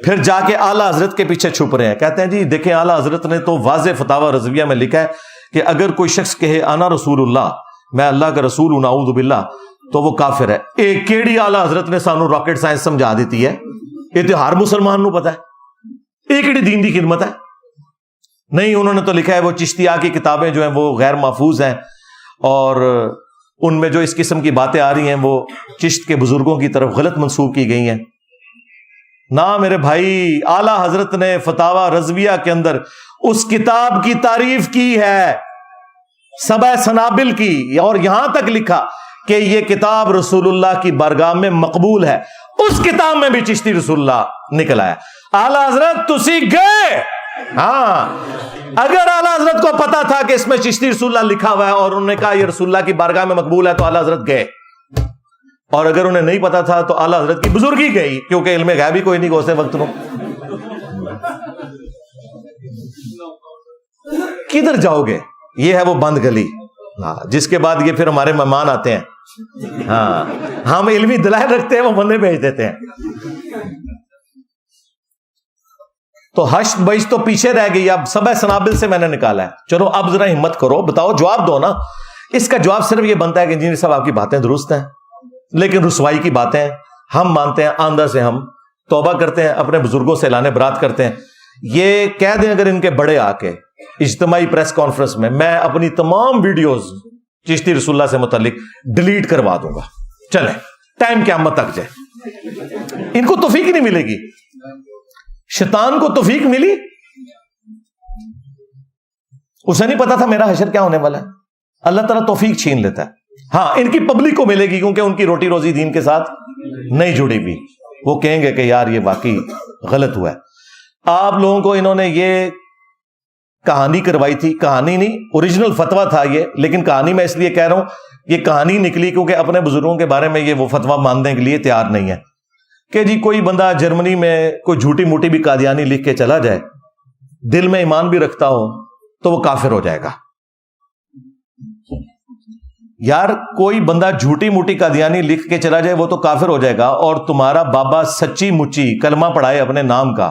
A: پھر جا کے اعلیٰ حضرت کے پیچھے چھپ رہے ہیں. کہتے ہیں جی دیکھیں اعلیٰ حضرت نے تو واضح فتاوی رضویہ میں لکھا ہے کہ اگر کوئی شخص کہے انا رسول اللہ، میں اللہ کا رسول ہوں، نعوذ باللہ، تو وہ کافر ہے. ایک کیڑی اعلیٰ حضرت نے سانو راکٹ سائنس سمجھا دیتی ہے، یہ تو ہر مسلمان نو پتا ہے. ایک کیڑی دین دی خدمت ہے. نہیں انہوں نے تو لکھا ہے وہ چشتیہ کی کتابیں جو ہیں وہ غیر محفوظ ہیں، اور ان میں جو اس قسم کی باتیں آ رہی ہیں وہ چشت کے بزرگوں کی طرف غلط منسوب کی گئی ہیں. نہ میرے بھائی، اعلیٰ حضرت نے فتاوی رضویہ کے اندر اس کتاب کی تعریف کی ہے، سبع سنابل کی، اور یہاں تک لکھا کہ یہ کتاب رسول اللہ کی بارگاہ میں مقبول ہے. اس کتاب میں بھی چشتی رسول اللہ نکل آیا. اعلی حضرت تسی گئے. ہاں اگر اعلی حضرت کو پتا تھا کہ اس میں چشتی رسول اللہ لکھا ہوا ہے اور انہوں نے کہا یہ رسول اللہ کی بارگاہ میں مقبول ہے تو اعلی حضرت گئے. اور اگر انہیں نہیں پتا تھا تو اعلی حضرت کی بزرگی گئی, کیونکہ علم غیب ہی کوئی نہیں گوسے وقت میں. کدھر جاؤ گے؟ یہ ہے وہ بند گلی, جس کے بعد یہ پھر ہمارے مہمان آتے ہیں. ہاں ہم علمی دلائل رکھتے ہیں, وہ بندے بھیج دیتے ہیں. تو حشد بیش تو پیچھے رہ گئی. اب سبع سنابل سے میں نے نکالا ہے. چلو اب ذرا ہمت کرو, بتاؤ, جواب دو نا. اس کا جواب صرف یہ بنتا ہے کہ انجینئر صاحب آپ کی باتیں درست ہیں, لیکن رسوائی کی باتیں ہم مانتے ہیں. آندہ سے ہم توبہ کرتے ہیں, اپنے بزرگوں سے اعلان برات کرتے ہیں. یہ کہہ دیں اگر ان کے بڑے آ کے اجتماعی پریس کانفرنس میں اپنی تمام ویڈیوز چشتی رسول اللہ سے متعلق ڈیلیٹ کروا دوں گا, چلیں ٹائم قیامت تک جائے. ان کو توفیق ہی نہیں ملے گی. شیطان کو توفیق ملی, اسے نہیں پتا تھا میرا حشر کیا ہونے والا ہے. اللہ تعالیٰ توفیق چھین لیتا ہے. ہاں ان کی پبلک کو ملے گی, کیونکہ ان کی روٹی روزی دین کے ساتھ نہیں جڑی ہوئی. وہ کہیں گے کہ یار یہ واقعی غلط ہوا ہے. آپ لوگوں کو انہوں نے یہ کہانی کروائی تھی, کہانی نہیں, اوریجنل فتویٰ تھا یہ, لیکن کہانی میں اس لیے کہہ رہا ہوں یہ کہانی نکلی کیونکہ اپنے بزرگوں کے بارے میں یہ وہ فتویٰ ماننے کے لیے تیار نہیں ہے کہ جی کوئی بندہ جرمنی میں کوئی جھوٹی موٹی بھی قادیانی لکھ کے چلا جائے, دل میں ایمان بھی رکھتا ہو, تو وہ کافر ہو جائے گا. یار کوئی بندہ جھوٹی موٹی قادیانی لکھ کے چلا جائے وہ تو کافر ہو جائے گا, اور تمہارا بابا سچی مچی کلمہ پڑھائے اپنے نام کا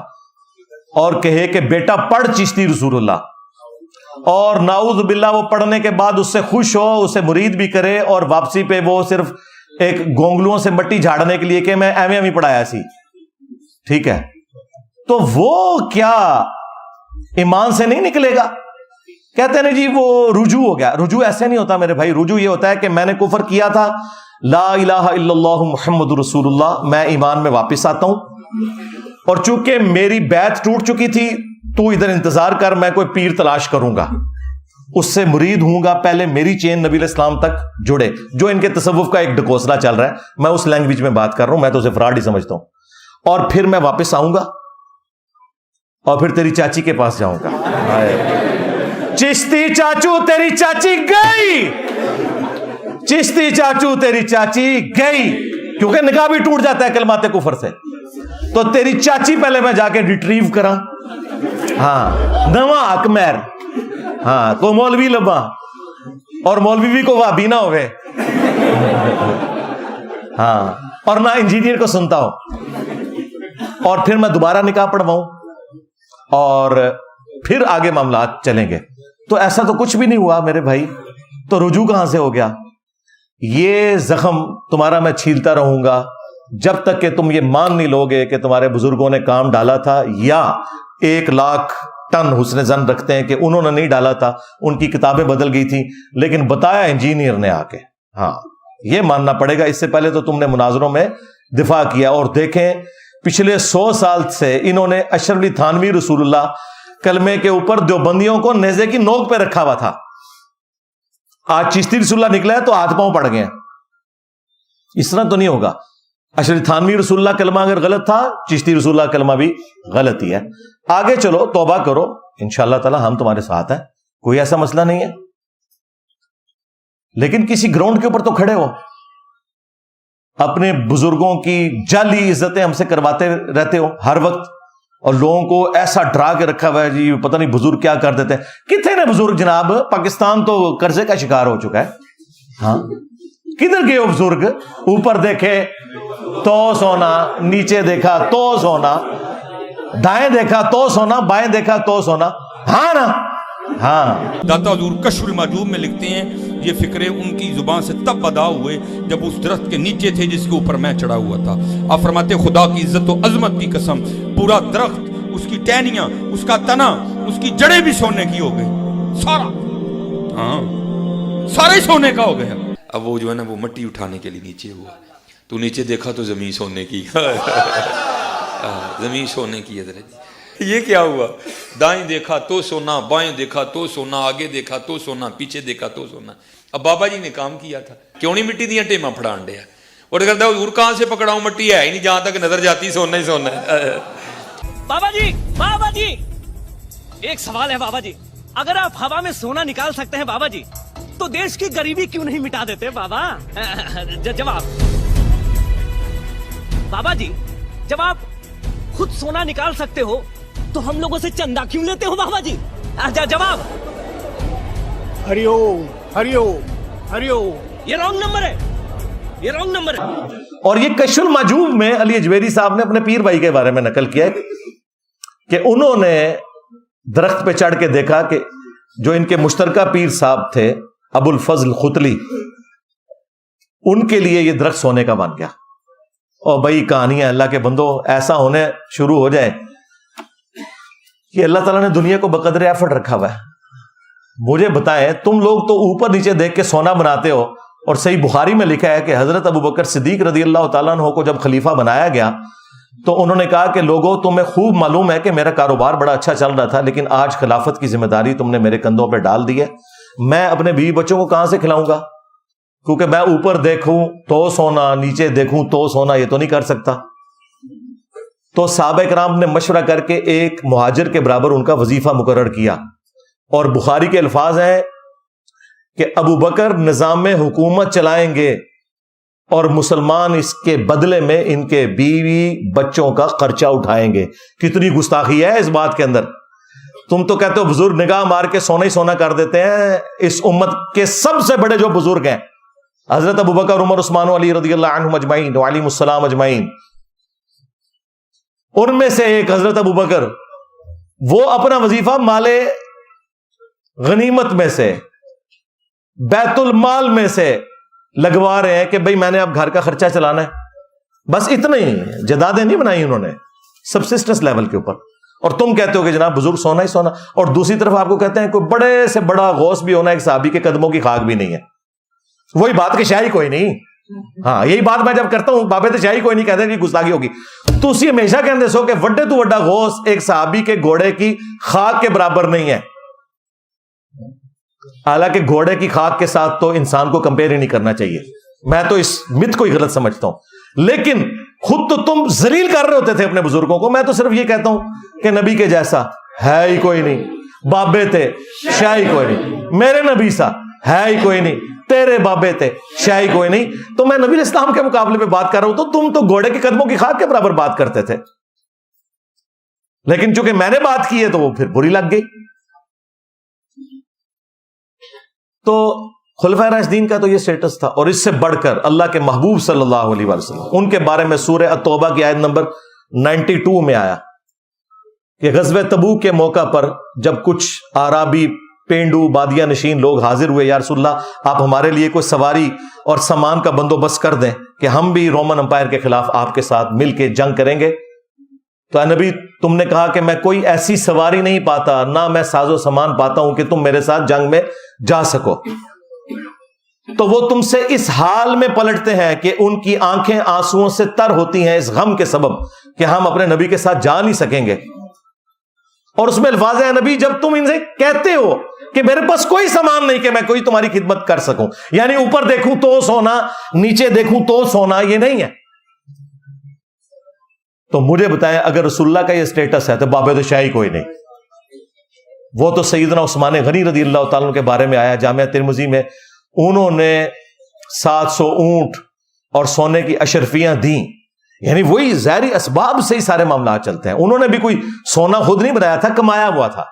A: اور کہے کہ بیٹا پڑھ چشتی رسول اللہ, اور نعوذ باللہ وہ پڑھنے کے بعد اس سے خوش ہو, اسے مرید بھی کرے, اور واپسی پہ وہ صرف ایک گونگلوں سے مٹی جھاڑنے کے لیے کہ میں ایویں ایویں پڑھایا سی, ٹھیک ہے, تو وہ کیا ایمان سے نہیں نکلے گا؟ کہتے ہیں جی وہ رجوع ہو گیا. رجوع ایسے نہیں ہوتا میرے بھائی. رجوع یہ ہوتا ہے کہ میں نے کفر کیا تھا, لا الہ الا اللہ محمد رسول اللہ, میں ایمان میں واپس آتا ہوں, اور چونکہ میری بیعت ٹوٹ چکی تھی تو ادھر انتظار کر, میں کوئی پیر تلاش کروں گا, اس سے مرید ہوں گا, پہلے میری چین نبی علیہ السلام تک جڑے. جو ان کے تصوف کا ایک ڈکوسلا چل رہا ہے, میں اس لینگویج میں بات کر رہا ہوں, میں تو اسے فراڈ ہی سمجھتا ہوں. اور پھر میں واپس آؤں گا اور پھر تیری چاچی کے پاس جاؤں گا. چشتی چاچو تیری چاچی گئی, چشتی چاچو تیری چاچی گئی, کیونکہ نکاح بھی ٹوٹ جاتا ہے کلمات کفر سے. تو تیری چاچی پہلے میں جا کے ریٹریو کرا, ہاں نواں اکمیر, ہاں کو مولوی لبا, اور مولوی بھی کو وہابی نہ ہوئے, ہاں, اور نہ انجینئر کو سنتا ہو, اور پھر میں دوبارہ نکاح پڑھواؤں, اور پھر آگے معاملات چلیں گے. تو ایسا تو کچھ بھی نہیں ہوا میرے بھائی. تو رجوع کہاں سے ہو گیا؟ یہ زخم تمہارا میں چھیلتا رہوں گا جب تک کہ تم یہ مان نہیں لوگے کہ تمہارے بزرگوں نے کام ڈالا تھا, یا 1,00,000 ٹن حسن زن رکھتے ہیں کہ انہوں نے نہیں ڈالا تھا, ان کی کتابیں بدل گئی تھیں, لیکن بتایا انجینئر نے آ کے. ہاں یہ ماننا پڑے گا. اس سے پہلے تو تم نے مناظروں میں دفاع کیا, اور دیکھیں پچھلے 100 سال سے انہوں نے اشرف علی تھانوی رسول اللہ کلمے کے اوپر دیوبندیوں کو نیزے کی نوک پہ رکھا ہوا تھا. آج چشتی رسول اللہ نکلا ہے تو ہاتھ پاؤں پڑ گئے. اس طرح تو نہیں ہوگا. اشرف تھانوی رسول اللہ کلمہ اگر غلط تھا, چشتی رسول اللہ کلمہ بھی غلط ہی ہے. آگے چلو, توبہ کرو, انشاءاللہ تعالی ہم تمہارے ساتھ ہیں, کوئی ایسا مسئلہ نہیں ہے. لیکن کسی گراؤنڈ کے اوپر تو کھڑے ہو, اپنے بزرگوں کی جعلی عزتیں ہم سے کرواتے رہتے ہو ہر وقت, اور لوگوں کو ایسا ڈرا کے رکھا ہوا ہے جی پتہ نہیں بزرگ کیا کر دیتے ہیں. کتنے نے بزرگ جناب؟ پاکستان تو قرضے کا شکار ہو چکا ہے. ہاں کدھر گئے ہو بزرگ؟ اوپر دیکھے تو سونا, نیچے دیکھا تو سونا, دائیں دیکھا تو سونا, بائیں دیکھا تو سونا. ہاں نا, ہاں.
F: داتا حضور کشف المعجوب میں لکھتے ہیں یہ فکرے ان کی زبان سے تب ادا ہوئے جب اس درخت کے نیچے تھے جس کے اوپر میں چڑھا ہوا تھا. آپ فرماتے خدا کی عزت و عظمت کی قسم, پورا درخت, اس کی ٹہنیاں, اس کا تنا, اس کی جڑیں بھی سونے کی ہو گئی, سارا, ہاں سارے سونے کا ہو گیا. اب وہ جو ہے نا وہ مٹی اٹھانے کے لیے نیچے ہوا, تو نیچے دیکھا تو زمین سونے کی, زمین سونے کی. حضرت یہ کیا ہوا؟ دائیں دیکھا تو سونا, بائیں دیکھا تو سونا, آگے دیکھا تو سونا, پیچھے دیکھا تو سونا. اب بابا جی نے کام کیا تھا, کیوں نہیں مٹی دیا ٹیما پھڑان دیا, اور کہتا ہے حضور کہاں سے پکڑاؤں, مٹی ہے ہی نہیں, جہاں تک نظر جاتی سونا ہی سونا ہے.
G: بابا جی ایک سوال ہے بابا جی, اگر آپ ہوا میں سونا نکال سکتے ہیں بابا جی تو دیش کی غریبی کیوں نہیں مٹا دیتے بابا؟ جواب بابا جی, جب آپ خود سونا نکال سکتے ہو تو ہم لوگوں سے چندہ کیوں لیتے ہو بابا جی؟ جواب
E: ہری اوم ہری اوم ہری اوم.
G: یہ رانگ نمبر ہے, یہ رانگ نمبر ہے.
A: اور یہ کشف المعجوب میں علی اجویری صاحب نے اپنے پیر بھائی کے بارے میں نقل کیا ہے کہ انہوں نے درخت پہ چڑھ کے دیکھا کہ جو ان کے مشترکہ پیر صاحب تھے ابو الفضل ختلی, ان کے لیے یہ درخت سونے کا بن گیا. اور بھائی کہانیاں اللہ کے بندوں ایسا ہونے شروع ہو جائے کہ اللہ تعالیٰ نے دنیا کو بقدر ایفرٹ رکھا ہوا ہے. مجھے بتائیں, تم لوگ تو اوپر نیچے دیکھ کے سونا بناتے ہو, اور صحیح بخاری میں لکھا ہے کہ حضرت ابو بکر صدیق رضی اللہ تعالیٰ عنہ کو جب خلیفہ بنایا گیا تو انہوں نے کہا کہ لوگوں تمہیں خوب معلوم ہے کہ میرا کاروبار بڑا اچھا چل رہا تھا, لیکن آج خلافت کی ذمہ داری تم نے میرے کندھوں پہ ڈال دی ہے. میں اپنے بیوی بچوں کو کہاں سے کھلاؤں گا, کیونکہ میں اوپر دیکھوں تو سونا, نیچے دیکھوں تو سونا, یہ تو نہیں کر سکتا. تو صحابہ کرام نے مشورہ کر کے ایک مہاجر کے برابر ان کا وظیفہ مقرر کیا, اور بخاری کے الفاظ ہیں کہ ابو بکر نظام حکومت چلائیں گے اور مسلمان اس کے بدلے میں ان کے بیوی بچوں کا خرچہ اٹھائیں گے. کتنی گستاخی ہے اس بات کے اندر. تم تو کہتے ہو بزرگ نگاہ مار کے سونا ہی سونا کر دیتے ہیں. اس امت کے سب سے بڑے جو بزرگ ہیں حضرت ابو بکر, عمر, عثمان و علی رضی اللہ عنہم اجمعین وعلیہم السلام اجمعین, ان میں سے ایک حضرت ابو بکر, وہ اپنا وظیفہ مال غنیمت میں سے, بیت المال میں سے لگوا رہے ہیں کہ بھئی میں نے اب گھر کا خرچہ چلانا ہے. بس اتنا ہی, جدادیں نہیں بنائی انہوں نے, سبسسٹنس لیول کے اوپر. اور تم کہتے ہو کہ جناب بزرگ سونا ہی سونا, اور دوسری طرف آپ کو کہتے ہیں کوئی بڑے سے بڑا غوث بھی ہونا ایک صحابی کے قدموں کی خاک بھی نہیں ہے. وہی بات کہ شاہی کوئی نہیں. ہاں یہی بات میں جب کرتا ہوں بابے تو شاہی کوئی نہیں کہتے کہ گستاخی ہوگی. تو اسی ہمیشہ کہتے سو کہ وڈے تو وڈا غوث ایک صحابی کے گھوڑے کی خاک کے برابر نہیں ہے. حالانکہ گھوڑے کی خاک کے ساتھ تو انسان کو کمپیئر ہی نہیں کرنا چاہیے. میں تو اس مت کو ہی غلط سمجھتا ہوں. لیکن خود تو تم ذلیل کر رہے ہوتے تھے اپنے بزرگوں کو. میں تو صرف یہ کہتا ہوں کہ نبی کے جیسا ہے ہی کوئی نہیں. بابے تھے شاہی کوئی نہیں, میرے نبی سا ہے ہی کوئی نہیں, تیرے بابے تھے شاہی کوئی نہیں. تو میں نبی علیہ السلام کے مقابلے پہ بات کر رہا ہوں, تو تم تو گھوڑے کے قدموں کی خاک کے برابر بات کرتے تھے. لیکن چونکہ میں نے بات کی ہے تو وہ پھر بری لگ گئی. تو خلفائے راشدین کا تو یہ سٹیٹس تھا. اور اس سے بڑھ کر اللہ کے محبوب صلی اللہ علیہ وسلم, ان کے بارے میں سورہ التوبہ کی آیت نمبر 92 میں آیا کہ غزوہ تبوک کے موقع پر جب کچھ آرابی پینڈو بادیہ نشین لوگ حاضر ہوئے, یا رسول اللہ آپ ہمارے لیے کوئی سواری اور سامان کا بندوبست کر دیں کہ ہم بھی رومن امپائر کے خلاف آپ کے ساتھ مل کے جنگ کریں گے. تو اے نبی تم نے کہا کہ میں کوئی ایسی سواری نہیں پاتا, نہ میں ساز و سامان پاتا ہوں کہ تم میرے ساتھ جنگ میں جا سکو. تو وہ تم سے اس حال میں پلٹتے ہیں کہ ان کی آنکھیں آنسوؤں سے تر ہوتی ہیں اس غم کے سبب کہ ہم اپنے نبی کے ساتھ جا نہیں سکیں گے. اور اس میں الفاظ ہے نبی جب تم ان سے کہتے ہو کہ میرے پاس کوئی سامان نہیں کہ میں کوئی تمہاری خدمت کر سکوں, یعنی اوپر دیکھوں تو سونا, نیچے دیکھوں تو سونا, یہ نہیں ہے. تو مجھے بتائیں اگر رسول اللہ کا یہ سٹیٹس ہے تو بابے تو شاہی کوئی نہیں. وہ تو سیدنا عثمان غنی رضی اللہ تعالیٰ کے بارے میں آیا جامعہ ترمذی میں, انہوں نے 700 اونٹ اور سونے کی اشرفیاں دیں. یعنی وہی ظاہری اسباب سے ہی سارے معاملات چلتے ہیں. انہوں نے بھی کوئی سونا خود نہیں بنایا تھا, کمایا ہوا تھا.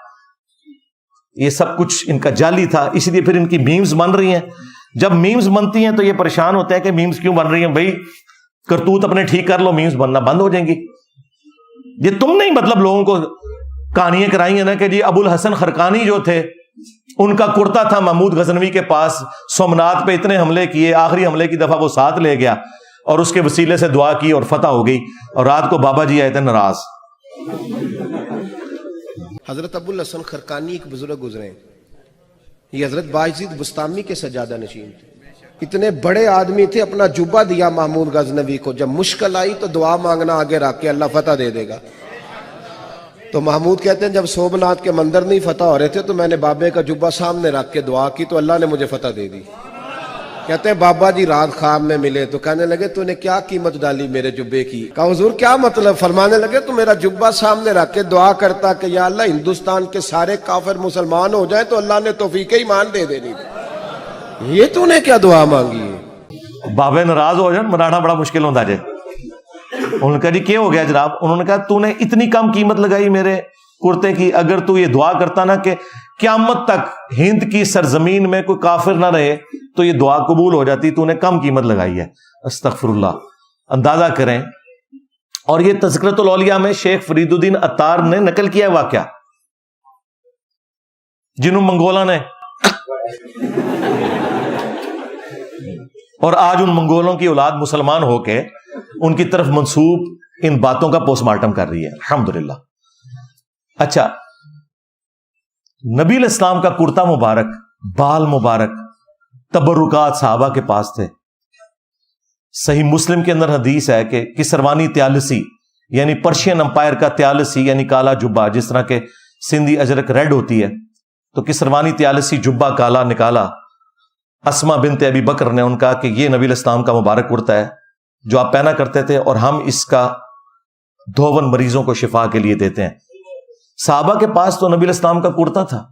A: یہ سب کچھ ان کا جعلی تھا. اس لیے پھر ان کی میمز بن رہی ہیں. جب میمز بنتی ہیں تو یہ پریشان ہوتے ہیں کہ میمز کیوں بن رہی ہیں. بھائی کرتوت اپنے ٹھیک کر لو, میمز بننا بند ہو جائیں گی. یہ تم نہیں مطلب لوگوں کو کہانیاں کرائی ہیں نا کہ جی ابو الحسن خرقانی جو تھے ان کا کرتا تھا محمود غزنوی کے پاس, سومنات پہ اتنے حملے کیے, آخری حملے کی دفعہ وہ ساتھ لے گیا اور اس کے وسیلے سے دعا کی اور فتح ہو گئی, اور رات کو بابا جی آئے تھے ناراض.
H: حضرت ابو الحسن خرقانی ایک بزرگ گزرے ہیں, یہ حضرت باعزید بستامی کے سجادہ نشین تھے. اتنے بڑے آدمی تھے, اپنا جبہ دیا محمود غزنوی کو, جب مشکل آئی تو دعا مانگنا آگے رکھ کے اللہ فتح دے دے گا. تو محمود کہتے ہیں جب سومنات کے مندر نہیں فتح ہو رہے تھے تو میں نے بابے کا جبہ سامنے رکھ کے دعا کی تو اللہ نے مجھے فتح دے دی. کہتے ہیں بابا جی رات خواب میں ملے تو کہنے لگے تو نے کیا قیمت ڈالی میرے جبے کی؟ کہا حضور کیا مطلب؟ فرمانے لگے تو میرا جبہ سامنے رکھ کے دعا کرتا کہ یا اللہ ہندوستان کے سارے کافر مسلمان ہو جائیں تو اللہ نے توفیق ایمان دے دینی تھی، یہ تو نے کیا دعا مانگی ہے؟
A: بابے ناراض ہو جائیں منانا بڑا مشکل ہوتا جائے. انہوں نے کہا جی کیا ہو گیا جناب؟ انہوں نے کہا تو نے اتنی کم قیمت لگائی میرے کرتے کی، اگر تو یہ دعا کرتا نا کہ قیامت تک ہند کی سرزمین میں کوئی کافر نہ رہے تو یہ دعا قبول ہو جاتی، تو نے کم قیمت لگائی ہے. استغفر اللہ. اندازہ کریں. اور یہ تذکرۃ الاولیاء میں شیخ فرید الدین عطار نے نقل کیا ہے واقعہ، جنہوں منگولا نے، اور آج ان منگولوں کی اولاد مسلمان ہو کے ان کی طرف منسوب ان باتوں کا پوسٹ مارٹم کر رہی ہے. الحمدللہ. اچھا، نبی علیہ السلام کا کرتا مبارک، بال مبارک، تبرکات صحابہ کے پاس تھے. صحیح مسلم کے اندر حدیث ہے کہ کسروانی تیالسی یعنی پرشین امپائر کا تیالسی یعنی کالا جبہ، جس طرح کے سندھی اجرک ریڈ ہوتی ہے تو کسروانی تیالسی جبہ کالا نکالا. اسما بنت ابی بکر نے ان کہا کہ یہ نبی علیہ السلام کا مبارک کرتا ہے جو آپ پہنا کرتے تھے، اور ہم اس کا دھون مریضوں کو شفا کے لیے دیتے ہیں. صحابہ کے پاس تو نبی علیہ السلام کا کرتا تھا،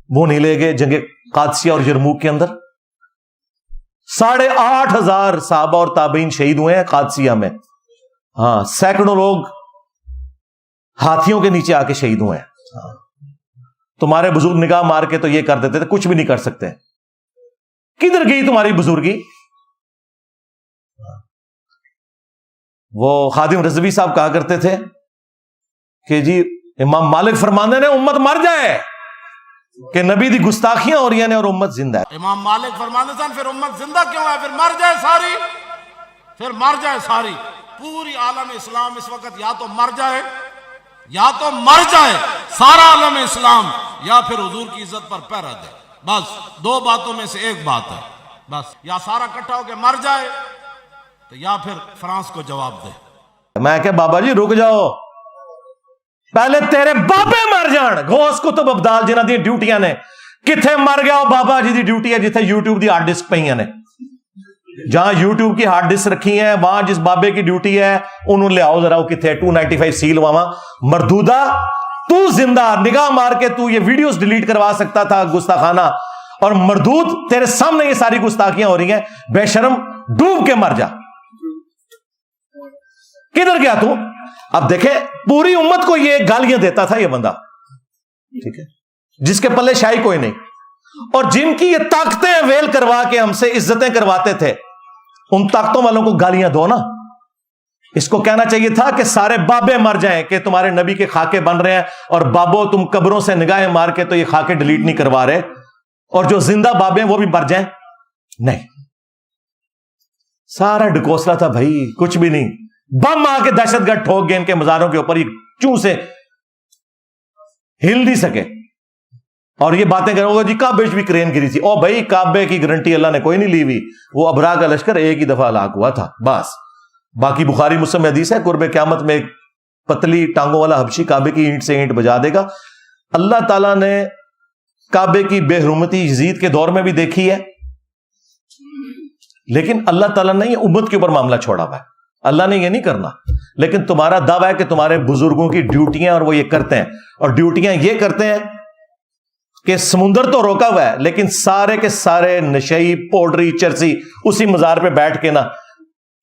A: وہ نہیں لے گئے. جنگ قادسیہ اور یرموک کے اندر 8,500 صحابہ اور تابعین شہید ہوئے ہیں قادسیہ میں. ہاں، سینکڑوں لوگ ہاتھیوں کے نیچے آ کے شہید ہوئے ہیں. تمہارے بزرگ نگاہ مار کے تو یہ کر دیتے تھے، کچھ بھی نہیں کر سکتے. کدھر گئی تمہاری بزرگی؟ وہ خادم رضوی صاحب کہا کرتے تھے کہ جی امام مالک فرماندے نے امت مر جائے کہ نبی دی گستاخیاں ہو رہی ہیں اور امت زندہ ہے.
I: امام مالک فرماندے سن پھر امت زندہ کیوں ہے؟ پھر مر جائے ساری، پھر مر جائے ساری. پوری عالم اسلام اس وقت یا تو مر جائے، یا تو مر جائے سارا عالم اسلام، یا پھر حضور کی عزت پر پہرا دے. بس دو باتوں میں سے ایک بات ہے. بس یا سارا اکٹھا ہو کے مر جائے تو یا پھر فرانس کو جواب دے.
A: میں کہ بابا جی رک جاؤ، پہلے تیرے بابے مر جان. غوث کتب ابدال جنہ دی ڈیوٹیاں نے کتھے مر گیا. بابا جی دی ڈیوٹی ہے جتھے یوٹیوب دی ہارڈ ڈسک پہ نے، جہاں یوٹیوب کی ہارڈ ڈسک رکھی ہیں وہاں جس بابے کی ڈیوٹی ہے انہوں لے آؤ ذرا. وہ کتھے 295 سیل وہاں. مردودہ تو زندہ نگاہ مار کے تو یہ ویڈیوز ڈیلیٹ کروا سکتا تھا گستاخانہ، اور مردود تیرے سامنے یہ ساری گستاخیاں ہو رہی ہیں. بے شرم ڈوب کے مر جا. کدھر گیا تو؟ اب دیکھیں پوری امت کو یہ گالیاں دیتا تھا یہ بندہ، ٹھیک ہے، جس کے پلے شاہی کوئی نہیں، اور جن کی یہ طاقتیں ویل کروا کے ہم سے عزتیں کرواتے تھے، ان طاقتوں والوں کو گالیاں دو نا. اس کو کہنا چاہیے تھا کہ سارے بابے مر جائیں کہ تمہارے نبی کے خاکے بن رہے ہیں، اور بابو تم قبروں سے نگاہیں مار کے تو یہ خاکے ڈیلیٹ نہیں کروا رہے، اور جو زندہ بابے ہیں وہ بھی مر جائیں. نہیں، سارا ڈکوسلا تھا بھائی، کچھ بھی نہیں. بم آ کے دہشت گرد ٹھوک گئے ان کے مزاروں کے اوپر، یہ چوں سے ہل نہیں سکے. اور یہ باتیں کرو گے جی کعبے بھی کرین گری تھی. او بھائی کعبے کی گارنٹی اللہ نے کوئی نہیں لی ہوئی. وہ ابرا کا لشکر ایک ہی دفعہ ہلاک ہوا تھا بس. باقی بخاری مسلم میں حدیث ہے قرب قیامت میں ایک پتلی ٹانگوں والا حبشی کعبے کی اینٹ سے اینٹ بجا دے گا. اللہ تعالیٰ نے کعبے کی بے حرمتی یزید کے دور میں بھی دیکھی ہے، لیکن اللہ تعالیٰ نے یہ امت کے اوپر معاملہ چھوڑا ہوا ہے. اللہ نے یہ نہیں کرنا. لیکن تمہارا دعویٰ ہے کہ تمہارے بزرگوں کی ڈیوٹیاں اور وہ یہ کرتے ہیں، اور ڈیوٹیاں یہ کرتے ہیں کہ سمندر تو روکا ہوا ہے لیکن سارے کے سارے نشئی پوڈری چرسی اسی مزار پہ بیٹھ کے نا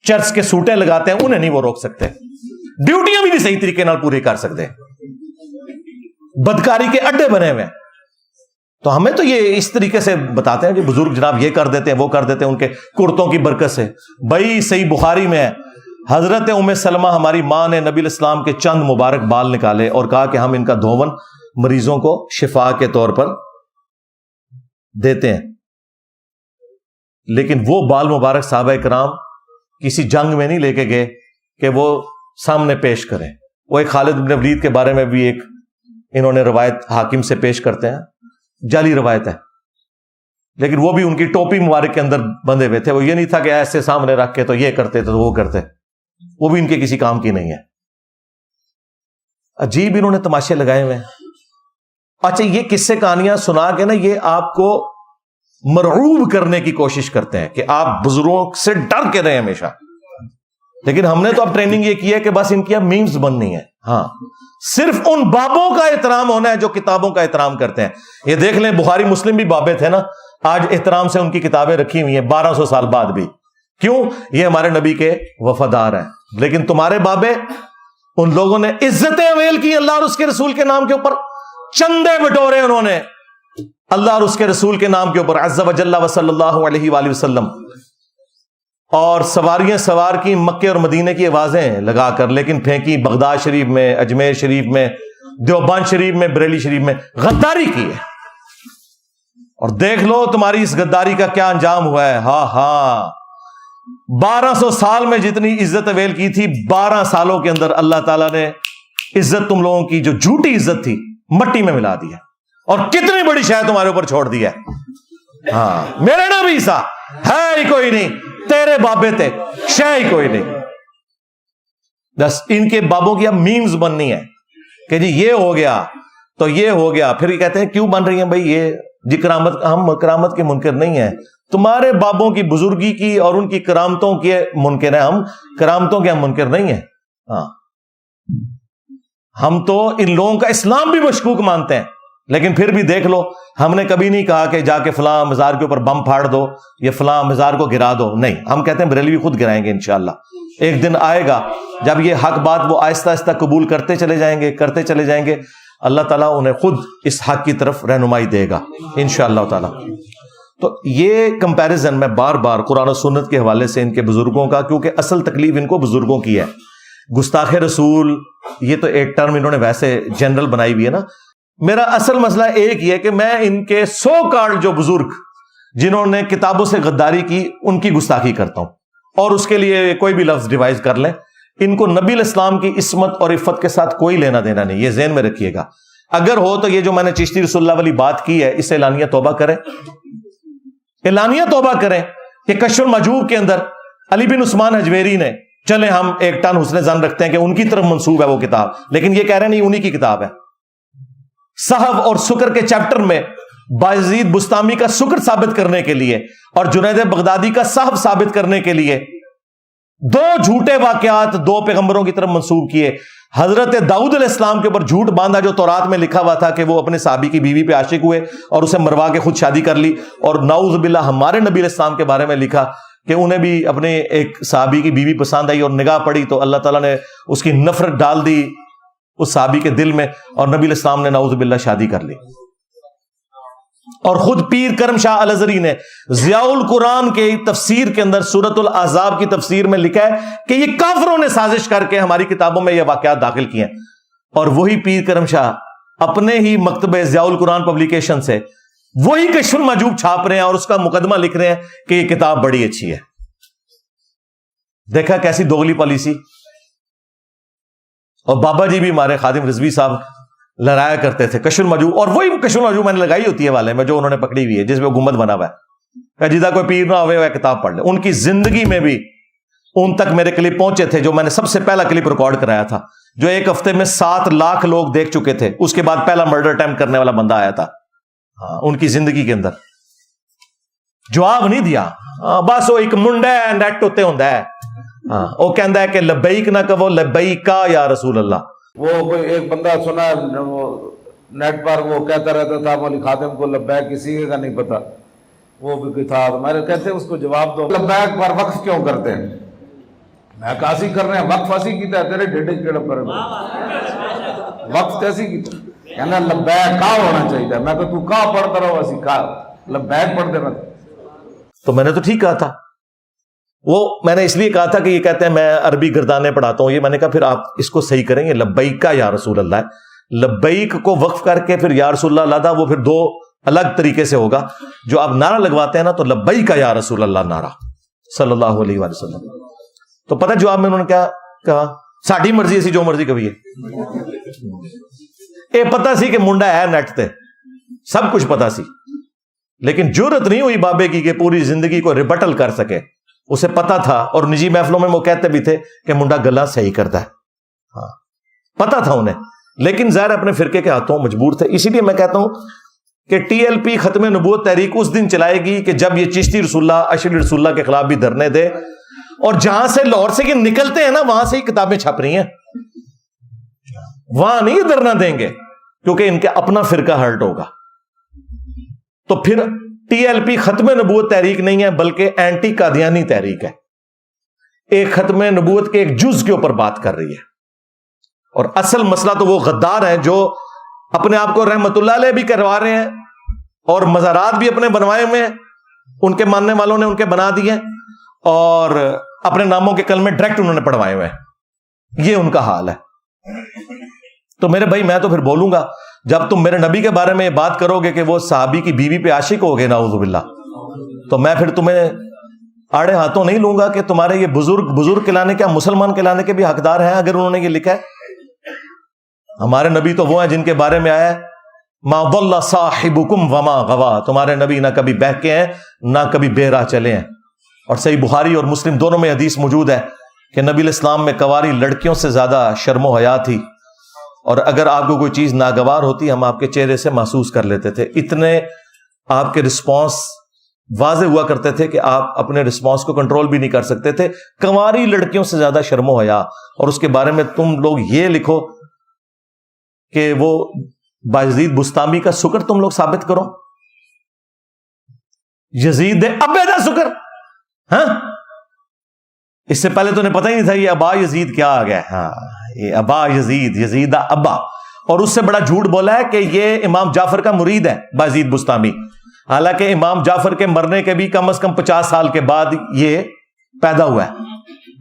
A: چرس کے سوٹیں لگاتے ہیں، انہیں نہیں وہ روک سکتے. ڈیوٹیاں بھی نہیں صحیح طریقے نال پوری کر سکتے. بدکاری کے اڈے بنے ہوئے ہیں. تو ہمیں تو یہ اس طریقے سے بتاتے ہیں کہ بزرگ جناب یہ کر دیتے ہیں وہ کر دیتے ہیں ان کے کرتوں کی برکت سے. بھائی صحیح بخاری میں ہے حضرت ام سلمہ ہماری ماں نے نبی علیہ السلام کے چند مبارک بال نکالے اور کہا کہ ہم ان کا دھون مریضوں کو شفا کے طور پر دیتے ہیں. لیکن وہ بال مبارک صحابہ کرام کسی جنگ میں نہیں لے کے گئے کہ وہ سامنے پیش کریں. وہ ایک خالد بن ولید کے بارے میں بھی ایک انہوں نے روایت حاکم سے پیش کرتے ہیں، جعلی روایت ہے، لیکن وہ بھی ان کی ٹوپی مبارک کے اندر بندھے ہوئے تھے. وہ یہ نہیں تھا کہ ایسے سامنے رکھ کے تو یہ کرتے تو وہ کرتے، وہ بھی ان کے کسی کام کی نہیں ہے. عجیب انہوں نے تماشے لگائے ہوئے ہیں. اچھا یہ قصے کہانیاں سنا کے نا یہ آپ کو مرعوب کرنے کی کوشش کرتے ہیں کہ آپ بزرگوں سے ڈر کے رہیں ہمیشہ. لیکن ہم نے تو اب ٹریننگ یہ کی ہے کہ بس ان کی اب میمز بننی ہے. ہاں صرف ان بابوں کا احترام ہونا ہے جو کتابوں کا احترام کرتے ہیں. یہ دیکھ لیں بخاری مسلم بھی بابے تھے نا, آج احترام سے ان کی کتابیں رکھی ہوئی ہیں 1200 سال بعد بھی. کیوں؟ یہ ہمارے نبی کے وفادار ہیں. لیکن تمہارے بابے, ان لوگوں نے عزتیں اویل کی اللہ اور اس کے رسول کے نام کے اوپر, چندے بٹورے انہوں نے اللہ اور اس کے رسول کے نام کے اوپر عز و جل و صلی اللہ علیہ وآلہ وسلم, اور سواریاں سوار کی مکے اور مدینے کی آوازیں لگا کر, لیکن پھینکی بغداد شریف میں, اجمیر شریف میں, دیوبند شریف میں, بریلی شریف میں. غداری کی ہے, اور دیکھ لو تمہاری اس غداری کا کیا انجام ہوا ہے. ہاں 1200 سال میں جتنی عزت اویل کی تھی, 12 سالوں کے اندر اللہ تعالیٰ نے عزت تم لوگوں کی جو جھوٹی عزت تھی مٹی میں ملا دی ہے, اور کتنی بڑی شے تمہارے اوپر چھوڑ دی ہے. ہاں میرے نبی عیسیٰ ہے ہی کوئی نہیں, تیرے بابے تھے, شے ہی کوئی نہیں. بس ان کے بابوں کی اب میمز بننی ہے کہ جی یہ ہو گیا تو یہ ہو گیا. پھر یہ کہتے ہیں کیوں بن رہی ہیں بھائی یہ جی کرامت, ہم کرامت کے منکر نہیں ہیں, تمہارے بابوں کی بزرگی کی اور ان کی کرامتوں کے منکر ہیں, ہم کرامتوں کے ہم منکر نہیں ہیں. ہاں ہم تو ان لوگوں کا اسلام بھی مشکوک مانتے ہیں, لیکن پھر بھی دیکھ لو ہم نے کبھی نہیں کہا کہ جا کے فلاں مزار کے اوپر بم پھاڑ دو یا فلاں مزار کو گرا دو. نہیں, ہم کہتے ہیں بریلوی خود گرائیں گے انشاءاللہ. ایک دن آئے گا جب یہ حق بات وہ آہستہ آہستہ قبول کرتے چلے جائیں گے, اللہ تعالیٰ انہیں خود اس حق کی طرف رہنمائی دے گا انشاءاللہ تعالیٰ. تو یہ کمپیریزن میں بار بار قرآن و سنت کے حوالے سے ان کے بزرگوں کا, کیونکہ اصل تکلیف ان کو بزرگوں کی ہے. گستاخ رسول یہ تو ایک ٹرم انہوں نے ویسے جنرل بنائی ہوئی ہے نا. میرا اصل مسئلہ ایک ہی ہے کہ میں ان کے سو کارڈ جو بزرگ جنہوں نے کتابوں سے غداری کی ان کی گستاخی کرتا ہوں, اور اس کے لیے کوئی بھی لفظ ڈیوائز کر لیں, ان کو نبی الاسلام کی عصمت اور عفت کے ساتھ کوئی لینا دینا نہیں. یہ ذہن میں رکھیے گا. اگر ہو تو یہ جو میں نے چشتی رسول اللہ والی بات کی ہے, اس سے اعلانیہ توبہ کریں, اعلانیہ توبہ کریں کہ کشف المحجوب کے اندر علی بن عثمان حجویری نے, چلیں ہم ایک ٹن حسن ظن رکھتے ہیں کہ ان کی طرف منسوب ہے وہ کتاب, لیکن یہ کہہ رہے ہیں نہیں انہی کی کتاب ہے. صحف اور سکر کے چیپٹر میں بایزید بستامی کا سکر ثابت کرنے کے لیے اور جنید بغدادی کا صحف ثابت کرنے کے لیے 2 جھوٹے واقعات 2 پیغمبروں کی طرف منسوب کیے. حضرت داؤد علیہ السلام کے اوپر جھوٹ باندھا جو تورات میں لکھا ہوا تھا کہ وہ اپنے صحابی کی بیوی پہ عاشق ہوئے اور اسے مروا کے خود شادی کر لی, اور نعوذ باللہ ہمارے نبی علیہ السلام کے بارے میں لکھا کہ انہیں بھی اپنے ایک صحابی کی بیوی پسند آئی اور نگاہ پڑی تو اللہ تعالیٰ نے اس کی نفرت ڈال دی اس صحابی کے دل میں, اور نبی علیہ السلام نے نعوذ باللہ شادی کر لی. اور خود پیر کرم شاہ الازہری نے ضیاء القرآن کے تفسیر کے اندر سورۃ الاحزاب کی تفسیر میں لکھا ہے کہ یہ کافروں نے سازش کر کے ہماری کتابوں میں یہ واقعات داخل کیے ہیں. اور وہی پیر کرم شاہ اپنے ہی مکتبہ ضیاء القرآن پبلیکیشن سے وہی کشف المحجوب چھاپ رہے ہیں اور اس کا مقدمہ لکھ رہے ہیں کہ یہ کتاب بڑی اچھی ہے. دیکھا کیسی دوغلی پالیسی. اور بابا جی بھی ہمارے خادم رضوی صاحب لڑایا کرتے تھے کشف المحجوب, اور وہی کشف المحجوب میں نے لگائی ہوتی ہے والے میں جو انہوں نے پکڑی ہوئی ہے جس میں گنبد بنا ہوا ہے, جدہ کوئی پیر نہ ہوئے وہ کتاب پڑھ لے. ان کی زندگی میں بھی ان تک میرے کلپ پہنچے تھے جو میں نے سب سے پہلا کلپ ریکارڈ کرایا تھا, جو 1 ہفتے میں 7 لاکھ لوگ دیکھ چکے تھے. اس کے بعد پہلا مرڈر اٹیمپٹ کرنے والا بندہ آیا تھا ان کی زندگی کے اندر, جواب نہیں دیا. بس وہ ایک منڈا ہے نیٹ ہوتے ہوں ہے, وہ کہندا ہے کہ لبیک نہ کہو لبیکا یا رسول اللہ.
J: وہ کوئی ایک بندہ سنا نیٹ پر وہ کہتا رہتا تھا مولوی خادم کو لبیک کسی کا نہیں پتا, وہ بھی تھا. میں کہتے اس کو جواب دو لبیک پر وقف کیوں کرتے ہیں؟ میں کاسی کر رہے ہیں وقف ایسی کیتا ہے تیرے ڈیڈے کیڑا پر وقف ایسی کیتا کہنا لبیک کا ہونا چاہیے. میں کہ تو کا پڑھتا رہو اسی کا لبیک پڑھ دینا.
A: تو میں نے تو ٹھیک کہا تھا, وہ میں نے اس لیے کہا تھا کہ یہ کہتے ہیں میں عربی گردانے پڑھاتا ہوں, یہ میں نے کہا پھر آپ اس کو صحیح کریں گے لبیک کا یا رسول اللہ ہے. لبیک کو وقف کر کے پھر یا رسول اللہ لادا, وہ پھر 2 الگ طریقے سے ہوگا. جو آپ نعرہ لگواتے ہیں نا تو لبیک کا یا رسول اللہ نعرہ صلی اللہ علیہ وآلہ وسلم. تو پتہ جواب میں انہوں نے کیا کہا, ساڈی مرضی اسی جو مرضی کبھی ہے. یہ پتہ سی کہ منڈا ہے نیٹ تے, سب کچھ پتہ سی, لیکن جرت نہیں ہوئی بابے کی کہ پوری زندگی کو ریبٹل کر سکے. اسے پتا تھا, اور نجی محفلوں میں وہ کہتے بھی تھے کہ منڈا گلا صحیح کرتا ہے. پتا تھا انہیں, لیکن ظاہر اپنے فرقے کے ہاتھوں مجبور تھے. اسی لیے میں کہتا ہوں کہ ٹی ایل پی ختم نبوت تحریک اس دن چلائے گی کہ جب یہ چشتی رسول اللہ اشری رسول اللہ کے خلاف بھی دھرنے دے، اور جہاں سے لاہور سے یہ نکلتے ہیں نا وہاں سے ہی کتابیں چھپ رہی ہیں، وہاں نہیں دھرنا دیں گے کیونکہ ان کے اپنا فرقہ ہرٹ ہوگا. تو پھر ٹی ایل پی ختم نبوت تحریک نہیں ہے بلکہ اینٹی قادیانی تحریک ہے، ایک ختم نبوت کے ایک جز کے اوپر بات کر رہی ہے. اور اصل مسئلہ تو وہ غدار ہیں جو اپنے آپ کو رحمت اللہ علیہ بھی کروا رہے ہیں اور مزارات بھی اپنے بنوائے ہوئے ہیں، ان کے ماننے والوں نے ان کے بنا دیے، اور اپنے ناموں کے کلمے ڈائریکٹ انہوں نے پڑھوائے ہوئے ہیں. یہ ان کا حال ہے. تو میرے بھائی میں تو پھر بولوں گا جب تم میرے نبی کے بارے میں یہ بات کرو گے کہ وہ صحابی کی بیوی پہ عاشق ہو گئے نعوذ باللہ، تو میں پھر تمہیں آڑے ہاتھوں نہیں لوں گا کہ تمہارے یہ بزرگ کہلانے کیا مسلمان کہلانے کے بھی حقدار ہیں اگر انہوں نے یہ لکھا ہے. ہمارے نبی تو وہ ہیں جن کے بارے میں آیا ہے ما ضل صاحبکم وما غوا، تمہارے نبی نہ کبھی بہکے ہیں نہ کبھی بے راہ چلے ہیں. اور صحیح بخاری اور مسلم دونوں میں حدیث موجود ہے کہ نبی الاسلام میں کنواری لڑکیوں سے زیادہ شرم و حیا تھی، اور اگر آپ کو کوئی چیز ناگوار ہوتی ہم آپ کے چہرے سے محسوس کر لیتے تھے. اتنے آپ کے رسپانس واضح ہوا کرتے تھے کہ آپ اپنے رسپانس کو کنٹرول بھی نہیں کر سکتے تھے. کنواری لڑکیوں سے زیادہ شرم و حیا، اور اس کے بارے میں تم لوگ یہ لکھو کہ وہ بایزید بستامی کا سکر تم لوگ ثابت کرو. یزید ابے دا سکر، ہاں اس سے پہلے تو انہیں پتہ ہی نہیں تھا یہ ابا یزید کیا آ گیا. ہاں یہ ابا یزید ابا. اور اس سے بڑا جھوٹ بولا ہے کہ یہ امام جعفر کا مرید ہے بایزید بستامی، حالانکہ امام جعفر کے مرنے کے بھی کم از کم 50 سال کے بعد یہ پیدا ہوا ہے،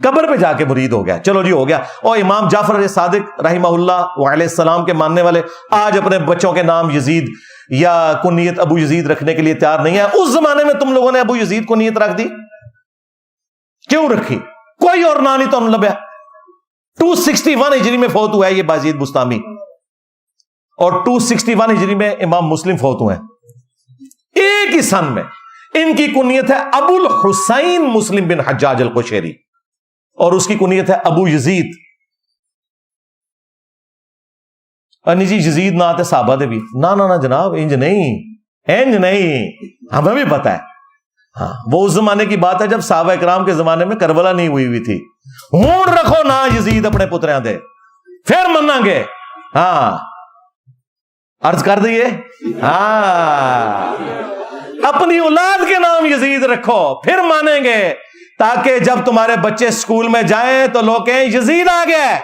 A: قبر پہ جا کے مرید ہو گیا. چلو جی ہو گیا. اور امام جعفر صادق رحمہ اللہ علیہ السلام کے ماننے والے آج اپنے بچوں کے نام یزید یا کنیت ابو یزید رکھنے کے لیے تیار نہیں ہے. اس زمانے میں تم لوگوں نے ابو یزید کنیت رکھ دی، کیوں رکھی؟ کوئی اور نام نہیں تو لبیا. 261 ہجری میں فوت ہوا ہے یہ بایزید بستامی، اور 261 ہجری میں امام مسلم فوت ہوئے ہیں. ایک ہی سن میں. ان کی کنیت ہے ابو الحسین مسلم بن حجاج القشیری، اور اس کی کنیت ہے ابو یزید. انی جی یزید نہ آتے صحابہ دے بھی نہ جناب، انج نہیں ہمیں بھی پتا ہے. ہاں وہ اس زمانے کی بات ہے جب صحابہ اکرام کے زمانے میں کربلا نہیں ہوئی تھی. ہون رکھو نا یزید اپنے پتریاں دے پھر مننا گے. ہاں عرض کر دیے، ہاں اپنی اولاد کے نام یزید رکھو پھر مانیں گے، تاکہ جب تمہارے بچے اسکول میں جائیں تو لوگ کہیں یزید آ گیا.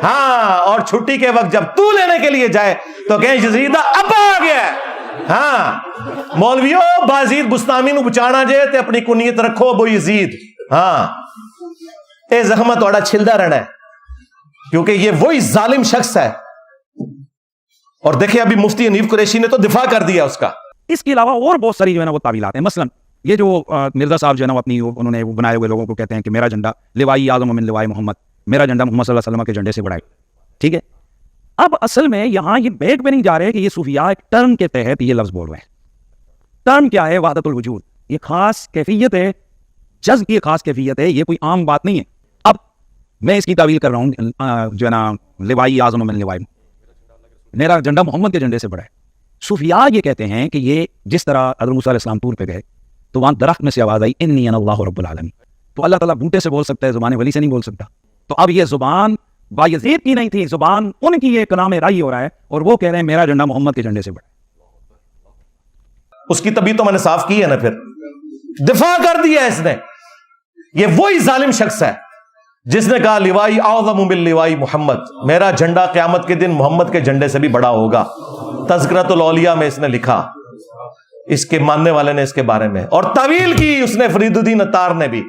A: ہاں اور چھٹی کے وقت جب تو لینے کے لیے جائے تو کہیں یزید ابا آ گیا. ہاں مولویو بایزید بستامی نو بچانا جے تے اپنی کنیت رکھو ابو یزید. ہاں اے زخمہ توڑا چھلدا رہنا ہے کیونکہ یہ وہی ظالم شخص ہے. اور دیکھیں ابھی مفتی حنیف قریشی نے تو دفاع کر دیا اس کا.
K: اس کے علاوہ اور بہت ساری جو ہے نا وہ تعویلات ہیں. مثلا یہ جو مرزا صاحب جو ہے نا اپنی انہوں نے بنائے ہوئے لوگوں کو کہتے ہیں کہ میرا جھنڈا لوائی اعظم من لوائی محمد، میرا جھنڈا محمد صلی اللہ علیہ وسلم کے جھنڈے سے بڑا ہے. ٹھیک ہے، اب اصل میں یہاں یہ بیک پہ نہیں جا رہے کہ یہ صوفیاء ایک ٹرم کے تحت یہ لفظ بول رہے ہیں. ٹرم کیا ہے؟ وحدت الوجود. یہ خاص کیفیت ہے، جذب کی خاص کیفیت ہے، یہ کوئی عام بات نہیں ہے. اب میں اس کی تعویل کر رہا ہوں جو ہے نا لوائی اعظم من لوائی، میرا جھنڈا محمد کے جھنڈے سے بڑا ہے. صوفیاء یہ کہتے ہیں کہ یہ جس طرح حضرت موسیٰ علیہ السلام طور پہ گئے تو وہاں درخت میں سے آواز آئی انی انا اللہ رب العالمین، تو اللہ تعالیٰ بوٹے سے بول سکتا ہے، زبان ولی سے نہیں بول سکتا. تو اب یہ زبان بایزید کی نہیں تھی، زبان ان کی یہ کلام رائی ہو رہا ہے، اور وہ کہہ رہے ہیں میرا جھنڈا محمد کے جھنڈے سے بڑا ہے.
A: اس کی طبیعت تو میں نے صاف کی ہے نا، پھر دفاع کر دیا اس نے. یہ وہی ظالم شخص ہے جس نے کہا لوائی اعظم من لوائی محمد، میرا جھنڈا قیامت کے دن محمد کے جھنڈے سے بھی بڑا ہوگا. تذکرۃ الاولیاء میں اس نے لکھا، اس کے ماننے والے نے اس کے بارے میں، اور تعویل کی اس نے فرید الدین عطار نے بھی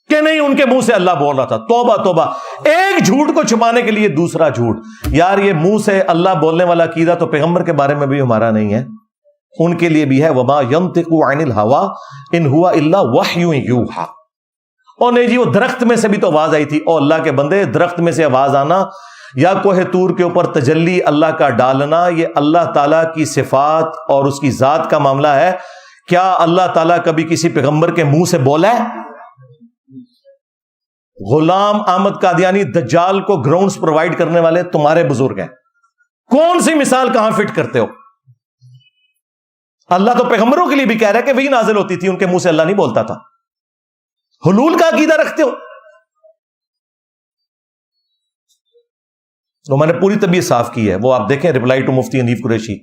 A: کہ نہیں ان کے منہ سے اللہ بول رہا تھا. توبہ توبہ، ایک جھوٹ کو چھپانے کے لیے دوسرا جھوٹ. یار یہ منہ سے اللہ بولنے والا عقیدہ تو پیغمبر کے بارے میں بھی ہمارا نہیں ہے، ان کے لیے بھی ہے. وما ينطق عن الهوى ان هو الا وحی یوحى. اور نہیں جی وہ درخت میں سے بھی تو آواز آئی تھی. او اللہ کے بندے، درخت میں سے آواز آنا یا کوہ طور کے اوپر تجلی اللہ کا ڈالنا، یہ اللہ تعالیٰ کی صفات اور اس کی ذات کا معاملہ ہے. کیا اللہ تعالیٰ کبھی کسی پیغمبر کے منہ سے بولا ہے؟ غلام احمد قادیانی دجال کو گراؤنڈز پرووائڈ کرنے والے تمہارے بزرگ ہیں. کون سی مثال کہاں فٹ کرتے ہو؟ اللہ تو پیغمبروں کے لیے بھی کہہ رہا ہے کہ وہی نازل ہوتی تھی، ان کے منہ سے اللہ نہیں بولتا تھا. حلول کا عقیدہ رکھتے ہو تو میں نے پوری طبیعت صاف کی ہے. وہ آپ دیکھیں ریپلائی ٹو مفتی حنیف قریشی،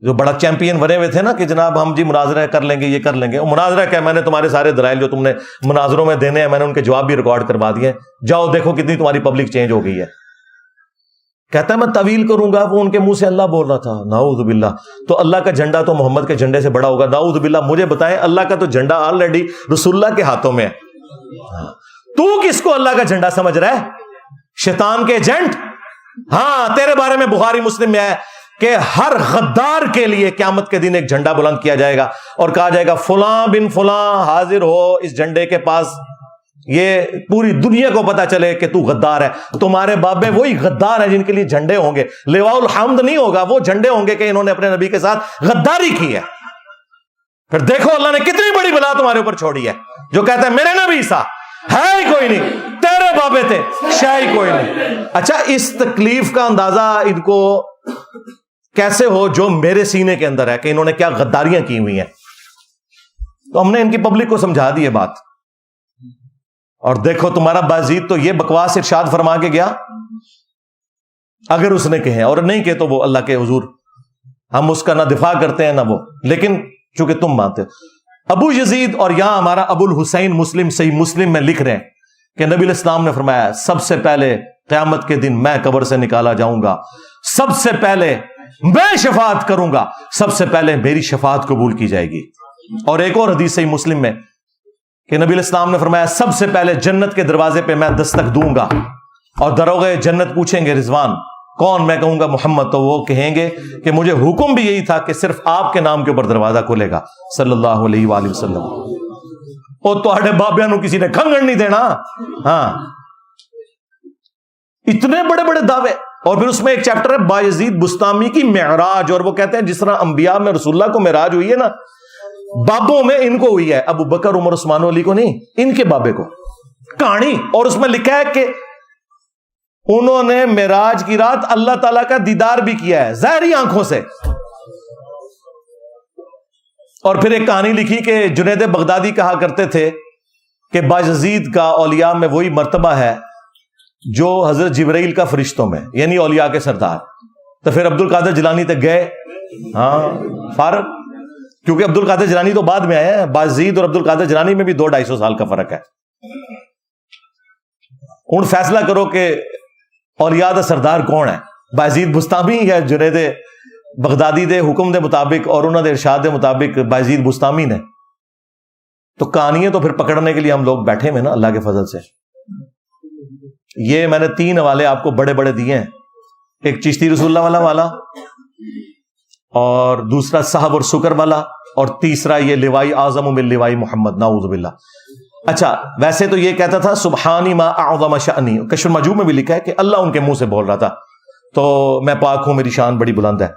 A: جو بڑا چیمپئن بنے ہوئے تھے نا کہ جناب ہم جی مناظرہ کر لیں گے، یہ کر لیں گے. وہ مناظرہ کیا، میں نے تمہارے سارے دلائل جو تم نے مناظروں میں دینے ہیں میں نے ان کے جواب بھی ریکارڈ کروا دیے، جاؤ دیکھو کتنی تمہاری پبلک چینج ہو گئی ہے. کہتا ہے میں طویل کروں گا، وہ ان کے منہ سے اللہ بول رہا تھا. نعوذ باللہ. تو اللہ کا جھنڈا تو محمد کے جھنڈے سے بڑا ہوگا. نعوذ باللہ. مجھے بتائیں، اللہ کا تو جھنڈا آلریڈی رسول اللہ کے ہاتھوں میں ہے. تو کس کو اللہ کا جھنڈا سمجھ رہا ہے؟ شیطان کے ایجنٹ. ہاں تیرے بارے میں بخاری مسلم میں ہے کہ ہر غدار کے لیے قیامت کے دن ایک جھنڈا بلند کیا جائے گا اور کہا جائے گا فلاں بن فلاں حاضر ہو اس جھنڈے کے پاس، یہ پوری دنیا کو پتا چلے کہ تو غدار ہے. تمہارے بابے وہی غدار ہیں جن کے لیے جھنڈے ہوں گے. لواء الحمد نہیں ہوگا، وہ جھنڈے ہوں گے کہ انہوں نے اپنے نبی کے ساتھ غداری کی ہے. پھر دیکھو اللہ نے کتنی بڑی بلا تمہارے اوپر چھوڑی ہے. جو کہتا ہے میرے نبی عیسیٰ ہے ہی کوئی نہیں، تیرے بابے تھے شاہ ہی کوئی نہیں. اچھا اس تکلیف کا اندازہ ان کو کیسے ہو جو میرے سینے کے اندر ہے کہ انہوں نے کیا غداریاں کی ہوئی ہیں. تو ہم نے ان کی پبلک کو سمجھا دی ہے بات. اور دیکھو تمہارا بازید تو یہ بکواس ارشاد فرما کے گیا، اگر اس نے کہے، اور نہیں کہ تو وہ اللہ کے حضور ہم اس کا نہ دفاع کرتے ہیں نہ وہ، لیکن چونکہ تم مانتے ہو. ابو یزید اور یہاں ہمارا ابو الحسین مسلم صحیح مسلم میں لکھ رہے ہیں کہ نبی الاسلام نے فرمایا سب سے پہلے قیامت کے دن میں قبر سے نکالا جاؤں گا، سب سے پہلے میں شفاعت کروں گا، سب سے پہلے میری شفاعت قبول کی جائے گی. اور ایک اور حدیث صحیح مسلم میں کہ نبی الاسلام نے فرمایا سب سے پہلے جنت کے دروازے پہ میں دستک دوں گا اور دروغے جنت پوچھیں گے رضوان کون؟ میں کہوں گا محمد. تو وہ کہیں گے کہ مجھے حکم بھی یہی تھا کہ صرف آپ کے نام کے اوپر دروازہ کھلے گا صلی اللہ علیہ وآلہ وسلم. اور تواڈے بابیاں نو کسی نے کھنگن نہیں دینا. ہاں اتنے بڑے بڑے دعوے. اور پھر اس میں ایک چیپٹر ہے بایزید بستامی کی معراج، اور وہ کہتے ہیں جس طرح انبیاء میں رسول اللہ کو معراج ہوئی ہے نا، بابوں میں ان کو ہوئی ہے، ابو بکر عمر عثمان علی کو نہیں، ان کے بابے کو کہانی. اور اس میں لکھا ہے کہ انہوں نے معراج کی رات اللہ تعالیٰ کا دیدار بھی کیا ہے ظاہری آنکھوں سے. اور پھر ایک کہانی لکھی کہ جنید بغدادی کہا کرتے تھے کہ بایزید کا اولیاء میں وہی مرتبہ ہے جو حضرت جبرائیل کا فرشتوں میں، یعنی اولیاء کے سردار. تو پھر عبد القادر جیلانی تک گئے. ہاں فارغ، کیونکہ عبد القادر جیلانی تو بعد میں آئے ہیں. بایزید اور عبد القادر جیلانی میں بھی 200-250 سال کا فرق ہے. ہوں فیصلہ کرو کہ اولیاء دا سردار کون ہے، بایزید بستامی یا جنید بغدادی دے حکم دے مطابق اور انہوں دے ارشاد دے مطابق بایزید بستامی نے. تو کہانیاں تو پھر پکڑنے کے لیے ہم لوگ بیٹھے ہیں نا اللہ کے فضل سے. یہ میں نے 3 حوالے آپ کو بڑے بڑے دیے ہیں، ایک چشتی رسول اللہ والا اور دوسرا صاحب اور سکر والا، اور تیسرا یہ لوائی اعظم من لوائی محمد نعوذ باللہ. اچھا ویسے تو یہ کہتا تھا سبحانی ما اعظم شأنی، کشف المجوب میں بھی لکھا ہے کہ اللہ ان کے منہ سے بول رہا تھا تو میں پاک ہوں میری شان بڑی بلند ہے.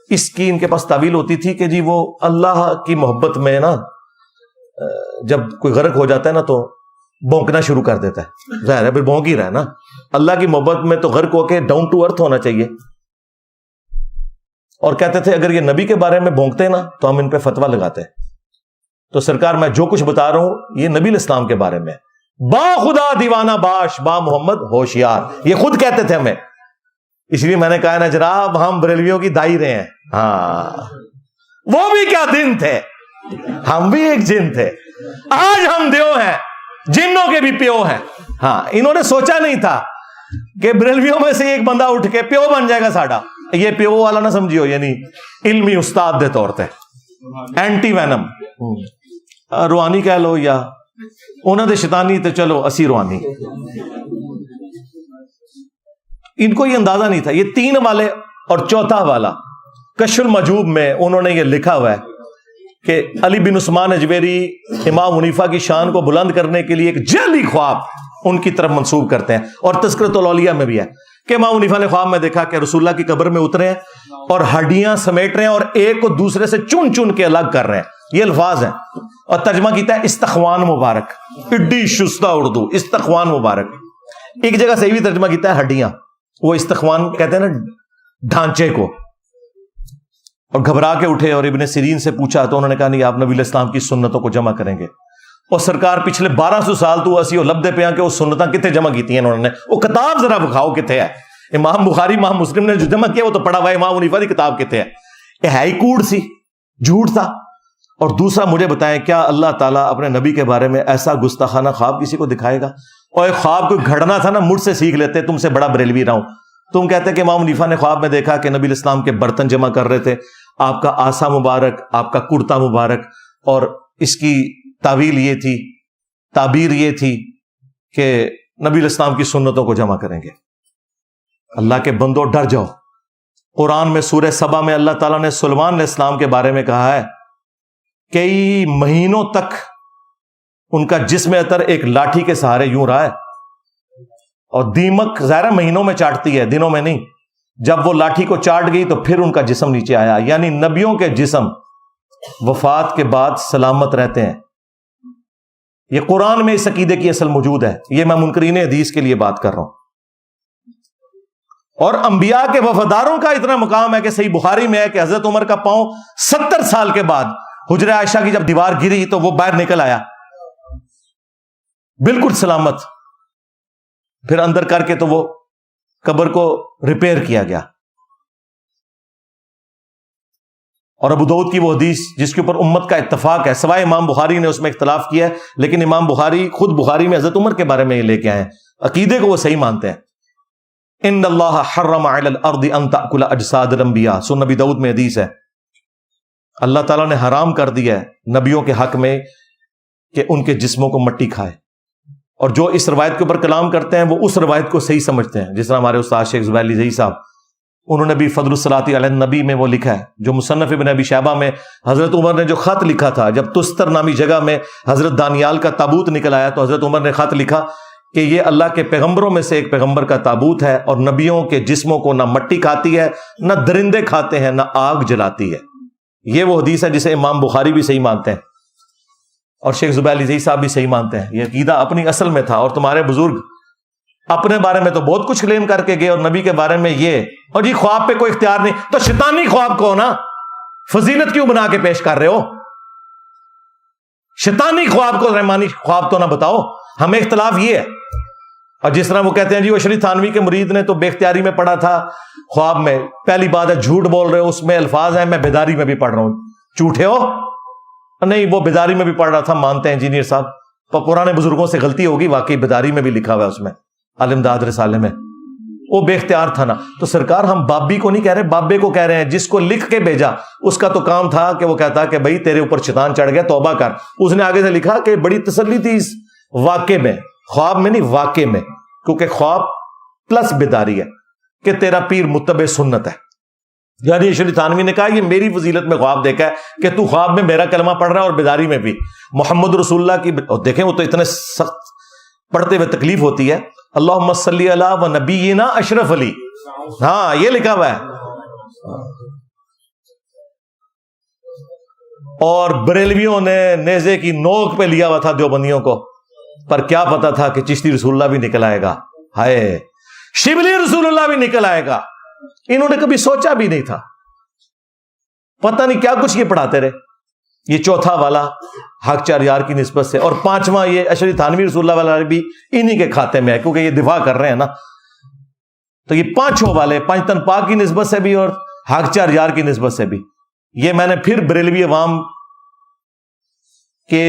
A: اس کی ان کے پاس تعویل ہوتی تھی کہ جی وہ اللہ کی محبت میں نا جب کوئی غرق ہو جاتا ہے نا تو بھونکنا شروع کر دیتا ہے، ظاہر ہے پھر بھونک ہی رہا ہے نا. اللہ کی محبت میں تو غرق ہو کے ڈاؤن ٹو ارتھ ہونا چاہیے. اور کہتے تھے اگر یہ نبی کے بارے میں بھونکتے نا تو ہم ان پہ فتویٰ لگاتے. تو سرکار میں جو کچھ بتا رہا ہوں یہ نبی الاسلام کے بارے میں، با خدا دیوانہ باش با محمد ہوشیار، یہ خود کہتے تھے ہمیں. اس لیے میں نے کہا نا جناب ہم بریلویوں کی دائی رہے ہیں. ہاں وہ بھی کیا دن تھے، ہم بھی ایک جن تھے. آج ہم دیو ہیں، جنوں کے بھی پیو ہیں. ہاں انہوں نے سوچا نہیں تھا کہ بریلویوں میں سے ایک بندہ اٹھ کے پیو بن جائے گا ساڈا. یہ پیو والا نہ سمجھیو، یعنی علمی استاد دے طور تے اینٹی وینم روحانی کہہ لو یا انہوں نے شیطانی تو چلو اسی روحانی. ان کو یہ اندازہ نہیں تھا. یہ 3 والے اور چوتھا والا کشف المجوب میں انہوں نے یہ لکھا ہوا ہے کہ علی بن عثمان اجویری امام حنیفہ کی شان کو بلند کرنے کے لیے ایک جعلی خواب ان کی طرف منسوب کرتے ہیں. اور تذکرۃ الاولیاء میں بھی ہے کہ امام حنیفہ نے خواب میں دیکھا کہ رسول اللہ کی قبر میں اترے ہیں اور ہڈیاں سمیٹ رہے ہیں اور ایک کو دوسرے سے چن چن کے الگ کر رہے ہیں. یہ الفاظ ہیں اور ترجمہ کیتا ہے استخوان مبارک. اڈی شستہ اردو، استخوان مبارک. ایک جگہ سے بھی ترجمہ کیتا ہے ہڈیاں، وہ استخوان کہتے ہیں نا ڈھانچے کو. اور گھبرا کے اٹھے اور ابن سیرین سے پوچھا تو انہوں نے کہا نہیں، آپ نبی علیہ السلام کی سنتوں کو جمع کریں گے. اور سرکار پچھلے 1200 سال تو اسی اور لبدے پہ کہ وہ سنتاں کتنے جمع کی ہیں انہوں نے. وہ کتاب ذرا بکھاؤ کتنے ہے. امام بخاری امام مسلم نے جو جمع کیا وہ تو پڑھا ہوا ہے. امام حنیفہ کی کتاب کتنے ہے. یہ ہے ہی کوڑ سی، جھوٹ تھا. اور دوسرا مجھے بتائیں، کیا اللہ تعالیٰ اپنے نبی کے بارے میں ایسا گستاخانہ خواب کسی کو دکھائے گا؟ اور ایک خواب کوئی گھڑنا تھا نا، مجھ سے سیکھ لیتے، تم سے بڑا بریلوی رہا ہوں. تم کہتے کہ امام حنیفہ نے خواب میں دیکھا کہ نبی علیہ السلام کے برتن جمع کر رہے تھے، آپ کا آسا مبارک، آپ کا کرتا مبارک، اور اس کی تعویل یہ تھی، تعبیر یہ تھی کہ نبی علیہ السلام کی سنتوں کو جمع کریں گے. اللہ کے بندوں ڈر جاؤ. قرآن میں سورہ سبا میں اللہ تعالیٰ نے سلیمان علیہ السلام کے بارے میں کہا ہے کئی مہینوں تک ان کا جسم اطہر ایک لاٹھی کے سہارے یوں رہا ہے. اور دیمک ظاہر مہینوں میں چاٹتی ہے، دنوں میں نہیں. جب وہ لاٹھی کو چاٹ گئی تو پھر ان کا جسم نیچے آیا. یعنی نبیوں کے جسم وفات کے بعد سلامت رہتے ہیں. یہ قرآن میں اس عقیدے کی اصل موجود ہے. یہ میں منکرین حدیث کے لیے بات کر رہا ہوں. اور انبیاء کے وفاداروں کا اتنا مقام ہے کہ صحیح بخاری میں ہے کہ حضرت عمر کا پاؤں 70 سال کے بعد حجرہ عائشہ کی جب دیوار گری تو وہ باہر نکل آیا بالکل سلامت. پھر اندر کر کے تو وہ قبر کو ریپیئر کیا گیا. اور ابو داؤد کی وہ حدیث جس کے اوپر امت کا اتفاق ہے، سوائے امام بخاری نے اس میں اختلاف کیا ہے، لیکن امام بخاری خود بخاری میں حضرت عمر کے بارے میں یہ لے کے آئے ہیں. عقیدے کو وہ صحیح مانتے ہیں. ان اللہ حرم علی الارض ان تاکل اجساد الانبیاء، سنن نبی داؤد میں حدیث ہے. اللہ تعالیٰ نے حرام کر دیا ہے نبیوں کے حق میں کہ ان کے جسموں کو مٹی کھائے. اور جو اس روایت کے اوپر کلام کرتے ہیں وہ اس روایت کو صحیح سمجھتے ہیں. جس طرح ہمارے استاد شیخ زبیر علی صاحب، انہوں نے بھی فضل الصلاۃ علی النبی میں وہ لکھا ہے. جو مصنف ابن ابی شیبہ میں حضرت عمر نے جو خط لکھا تھا، جب تستر نامی جگہ میں حضرت دانیال کا تابوت نکل آیا تو حضرت عمر نے خط لکھا کہ یہ اللہ کے پیغمبروں میں سے ایک پیغمبر کا تابوت ہے، اور نبیوں کے جسموں کو نہ مٹی کھاتی ہے، نہ درندے کھاتے ہیں، نہ آگ جلاتی ہے. یہ وہ حدیث ہے جسے امام بخاری بھی صحیح مانتے ہیں اور شیخ زبیر علی صاحب بھی صحیح مانتے ہیں. یہ عقیدہ اپنی اصل میں تھا. اور تمہارے بزرگ اپنے بارے میں تو بہت کچھ کلیم کر کے گئے، اور نبی کے بارے میں یہ، اور جی خواب پہ کوئی اختیار نہیں. تو شیطانی خواب کو نا فضیلت کیوں بنا کے پیش کر رہے ہو؟ شیطانی خواب کو رحمانی خواب تو نہ بتاؤ. ہمیں اختلاف یہ ہے. اور جس طرح وہ کہتے ہیں جی وہ شریف تھانوی کے مرید نے تو بے اختیاری میں پڑھا تھا خواب میں. پہلی بات ہے جھوٹ بول رہے ہو، اس میں الفاظ ہیں میں بیداری میں بھی پڑھ رہا ہوں. جھوٹے ہو؟ نہیں، وہ بیداری میں بھی پڑھ رہا تھا، مانتے ہیں انجینئر صاحب. پرانے بزرگوں سے غلطی ہوگی، واقعی بیداری میں بھی لکھا ہوا ہے اس میں، الامداد رسالے میں. وہ بے اختیار تھا نا. تو سرکار ہم بابی کو نہیں کہہ رہے، بابے کو کہہ رہے ہیں جس کو لکھ کے بھیجا. اس کا تو کام تھا کہ وہ کہتا کہ بھائی تیرے اوپر شیطان چڑھ گیا، توبہ کر. اس نے آگے سے لکھا کہ بڑی تسلی تھی اس واقعے میں، خواب میں نہیں واقعے میں، کیونکہ خواب پلس بیداری ہے کہ تیرا پیر متبع سنت ہے. یعنی شریف تھانوی نے کہا یہ میری فضیلت میں خواب دیکھا ہے کہ تو خواب میں میرا کلمہ پڑھ رہا ہے اور بیداری میں بھی محمد رسول اللہ کی. اور دیکھیں وہ تو اتنے سخت پڑھتے ہوئے تکلیف ہوتی ہے. اللہم صلی علی و نبینا اشرف علی، ہاں یہ لکھا ہوا ہے. اور بریلویوں نے نیزے کی نوک پہ لیا ہوا تھا دیوبندیوں کو، پر کیا پتا تھا کہ چشتی رسول اللہ بھی نکل آئے گا، ہائے شبلی رسول اللہ بھی نکل آئے گا. انہوں نے کبھی سوچا بھی نہیں تھا. پتہ نہیں کیا کچھ یہ پڑھاتے رہے. یہ چوتھا والا حق چار یار کی نسبت سے، اور پانچواں یہ اشری تھانوی رسول اللہ والا بھی انہی کے کھاتے میں ہے کیونکہ یہ دفاع کر رہے ہیں نا. تو یہ پانچوں والے پانچتن پاک کی نسبت سے بھی اور حق چار یار کی نسبت سے بھی. یہ میں نے پھر بریلوی عوام کے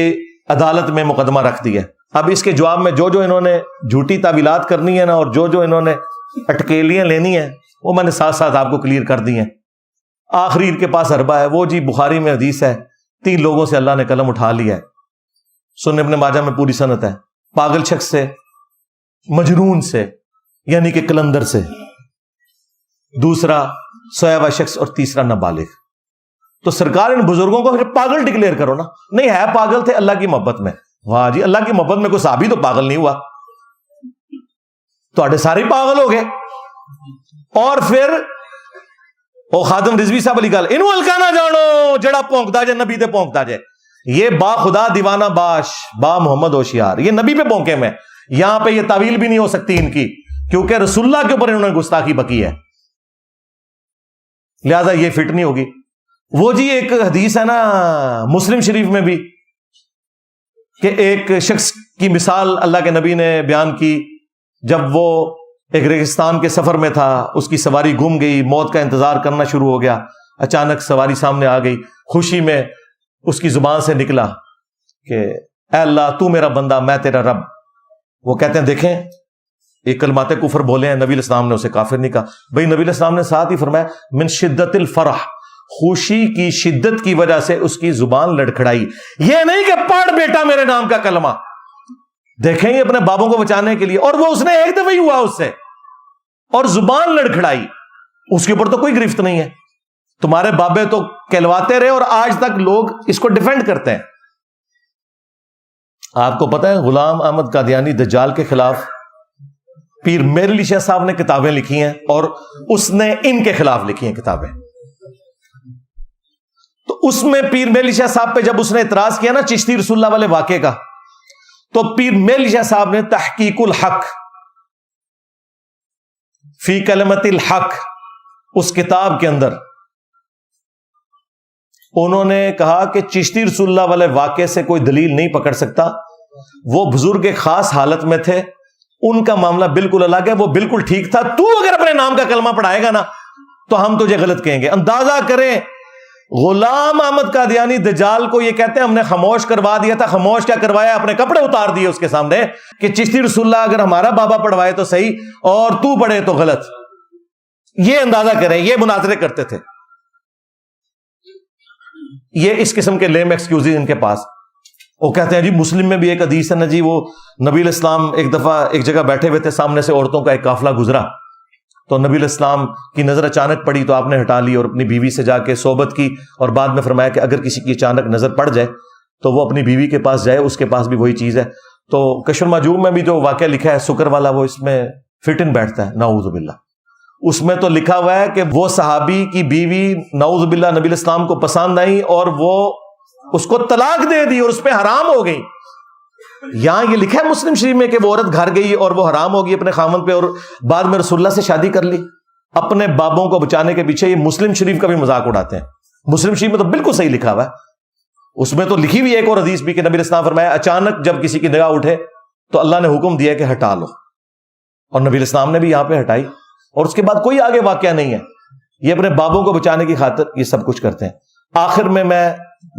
A: عدالت میں مقدمہ رکھ دیا. اب اس کے جواب میں جو انہوں نے جھوٹی تعویلات کرنی ہے نا، اور جو انہوں نے اٹکیلیاں لینی ہیں، وہ میں نے ساتھ ساتھ آپ کو کلیئر کر دی ہیں. آخری ان کے پاس حربہ ہے وہ جی بخاری میں حدیث ہے 3 لوگوں سے اللہ نے قلم اٹھا لیا ہے. سنن ابن ماجہ میں پوری سند ہے. پاگل شخص سے، مجنون سے یعنی کہ کلندر سے، دوسرا سویا ہوا شخص، اور تیسرا نابالغ. تو سرکار ان بزرگوں کو پھر پاگل ڈکلیئر کرو نا. نہیں ہے پاگل تھے اللہ کی محبت میں. واہ جی، اللہ کی محبت میں کوئی صحابی تو پاگل نہیں ہوا، تو سارے پاگل ہو گئے. اور پھر او خادم رضوی صاحب علی گل انہوں ہلکا نہ جانو جڑا پونکتا جائے نبی تے پونکتا جائے. یہ با خدا دیوانہ باش با محمد ہوشیار، یہ نبی پہ پونکے میں. یہاں پہ یہ تعویل بھی نہیں ہو سکتی ان کی، کیونکہ رسول اللہ کے اوپر انہوں نے گستاخی بکی ہے، لہذا یہ فٹ نہیں ہوگی. وہ جی ایک حدیث ہے نا مسلم شریف میں بھی کہ ایک شخص کی مثال اللہ کے نبی نے بیان کی، جب وہ ایک ریگستان کے سفر میں تھا، اس کی سواری گم گئی، موت کا انتظار کرنا شروع ہو گیا، اچانک سواری سامنے آ گئی، خوشی میں اس کی زبان سے نکلا کہ اے اللہ تو میرا بندہ میں تیرا رب۔ وہ کہتے ہیں دیکھیں ایک کلمات کفر بولے ہیں، نبی علیہ السلام نے اسے کافر نہیں کہا۔ بھائی نبی علیہ السلام نے ساتھ ہی فرمایا من شدت الفرح، خوشی کی شدت کی وجہ سے اس کی زبان لڑکھڑائی، یہ نہیں کہ پڑھ بیٹا میرے نام کا کلمہ۔ دیکھیں گے اپنے بابوں کو بچانے کے لیے، اور وہ اس نے ایک دفعہ ہی ہوا اس سے، اور زبان لڑکھڑائی، اس کے اوپر تو کوئی گرفت نہیں ہے، تمہارے بابے تو کہلواتے رہے اور آج تک لوگ اس کو ڈیفینڈ کرتے ہیں۔ آپ کو پتہ ہے غلام احمد قادیانی دجال کے خلاف پیر میر علی شاہ صاحب نے کتابیں لکھی ہیں، اور اس نے ان کے خلاف لکھی ہیں کتابیں۔ تو اس میں پیر میر علی شاہ صاحب پہ جب اس نے اعتراض کیا نا چشتی رسول اللہ والے واقعے کا، تو پیر میر علی شاہ صاحب نے تحقیق الحق فی کلمت الحق اس کتاب کے اندر انہوں نے کہا کہ چشتی رسول اللہ والے واقعے سے کوئی دلیل نہیں پکڑ سکتا، وہ بزرگ ایک خاص حالت میں تھے، ان کا معاملہ بالکل الگ ہے، وہ بالکل ٹھیک تھا، تو اگر اپنے نام کا کلمہ پڑھائے گا نا تو ہم تجھے غلط کہیں گے۔ اندازہ کریں غلام احمد قادیانی دجال کو یہ کہتے ہیں ہم نے خاموش کروا دیا تھا، خاموش کیا کروایا، اپنے کپڑے اتار دیے اس کے سامنے کہ چشتی رسول اللہ اگر ہمارا بابا پڑھوائے تو صحیح اور تو پڑھے تو غلط۔ یہ اندازہ کریں، یہ مناظرے کرتے تھے، یہ اس قسم کے لیم ایکسکیوزز ان کے پاس۔ وہ کہتے ہیں جی مسلم میں بھی ایک حدیث ہے نا جی، وہ نبی علیہ السلام ایک دفعہ ایک جگہ بیٹھے ہوئے تھے، سامنے سے عورتوں کا ایک قافلہ گزرا، تو نبی علیہ السلام کی نظر اچانک پڑی تو آپ نے ہٹا لی اور اپنی بیوی سے جا کے صحبت کی، اور بعد میں فرمایا کہ اگر کسی کی اچانک نظر پڑ جائے تو وہ اپنی بیوی کے پاس جائے، اس کے پاس بھی وہی چیز ہے۔ تو کشف المحجوب میں بھی جو واقعہ لکھا ہے سکر والا، وہ اس میں فٹ ان بیٹھتا ہے، نعوذ باللہ۔ اس میں تو لکھا ہوا ہے کہ وہ صحابی کی بیوی نعوذ باللہ نبی علیہ السلام کو پسند آئی اور وہ اس کو طلاق دے دی اور اس پہ حرام ہو گئی۔ یہاں یہ لکھا ہے مسلم شریف میں کہ وہ عورت گھر گئی اور وہ حرام ہو گئی اپنے خامن پہ، اور بعد میں رسول اللہ سے شادی کر لی اپنے بابوں کو بچانے کے پیچھے۔ یہ مسلم شریف کا بھی مذاق اڑاتے ہیں، مسلم شریف میں تو بالکل صحیح لکھا ہوا ہے، اس میں تو لکھی ہوئی ایک اور حدیث بھی کہ نبی علیہ السلام فرمایا اچانک جب کسی کی نگاہ اٹھے تو اللہ نے حکم دیا کہ ہٹا لو، اور نبی علیہ السلام نے بھی یہاں پہ ہٹائی، اور اس کے بعد کوئی آگے واقعہ نہیں ہے۔ یہ اپنے بابوں کو بچانے کی خاطر یہ سب کچھ کرتے ہیں۔ آخر میں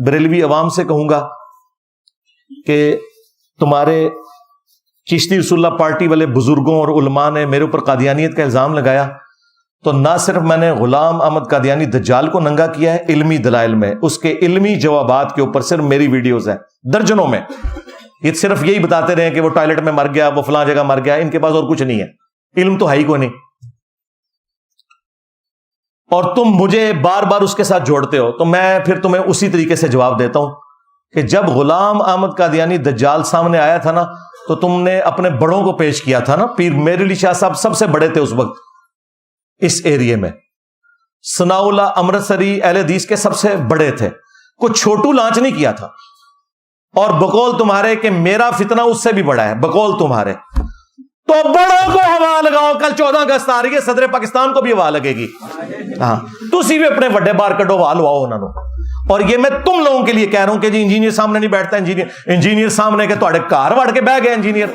A: بریلوی عوام سے کہوں گا کہ تمہارے چشتی رسول اللہ پارٹی والے بزرگوں اور علماء نے میرے اوپر قادیانیت کا الزام لگایا، تو نہ صرف میں نے غلام احمد قادیانی دجال کو ننگا کیا ہے علمی دلائل میں، اس کے علمی جوابات کے اوپر صرف میری ویڈیوز ہیں درجنوں میں، یہ صرف یہی بتاتے رہے کہ وہ ٹوائلٹ میں مر گیا، وہ فلاں جگہ مر گیا، ان کے پاس اور کچھ نہیں ہے، علم تو ہے ہی کوئی نہیں۔ اور تم مجھے بار بار اس کے ساتھ جوڑتے ہو، تو میں پھر تمہیں اسی طریقے سے جواب دیتا ہوں کہ جب غلام احمد قادیانی دجال سامنے آیا تھا نا تو تم نے اپنے بڑوں کو پیش کیا تھا نا، پیر میر علی شاہ صاحب سب سے بڑے تھے اس وقت اس ایریے میں، ثناء اللہ امرتسری اہل حدیث کے سب سے بڑے تھے، کچھ چھوٹو لانچ نہیں کیا تھا، اور بقول تمہارے کہ میرا فتنہ اس سے بھی بڑا ہے، بقول تمہارے، تو بڑوں کو ہوا لگاؤ، کل 14 اگست آ رہی ہے، صدر پاکستان کو بھی ہوا لگے گی، ہاں تسی بھی اپنے بڑے بار کڈو ہوا لواؤ انہوں نے۔ اور یہ میں تم لوگوں کے لیے کہہ رہا ہوں کہ جی انجینئر سامنے نہیں بیٹھتا، انجینئر سامنے کے تھوڑے کار وڑ کے بہ گئے، انجینئر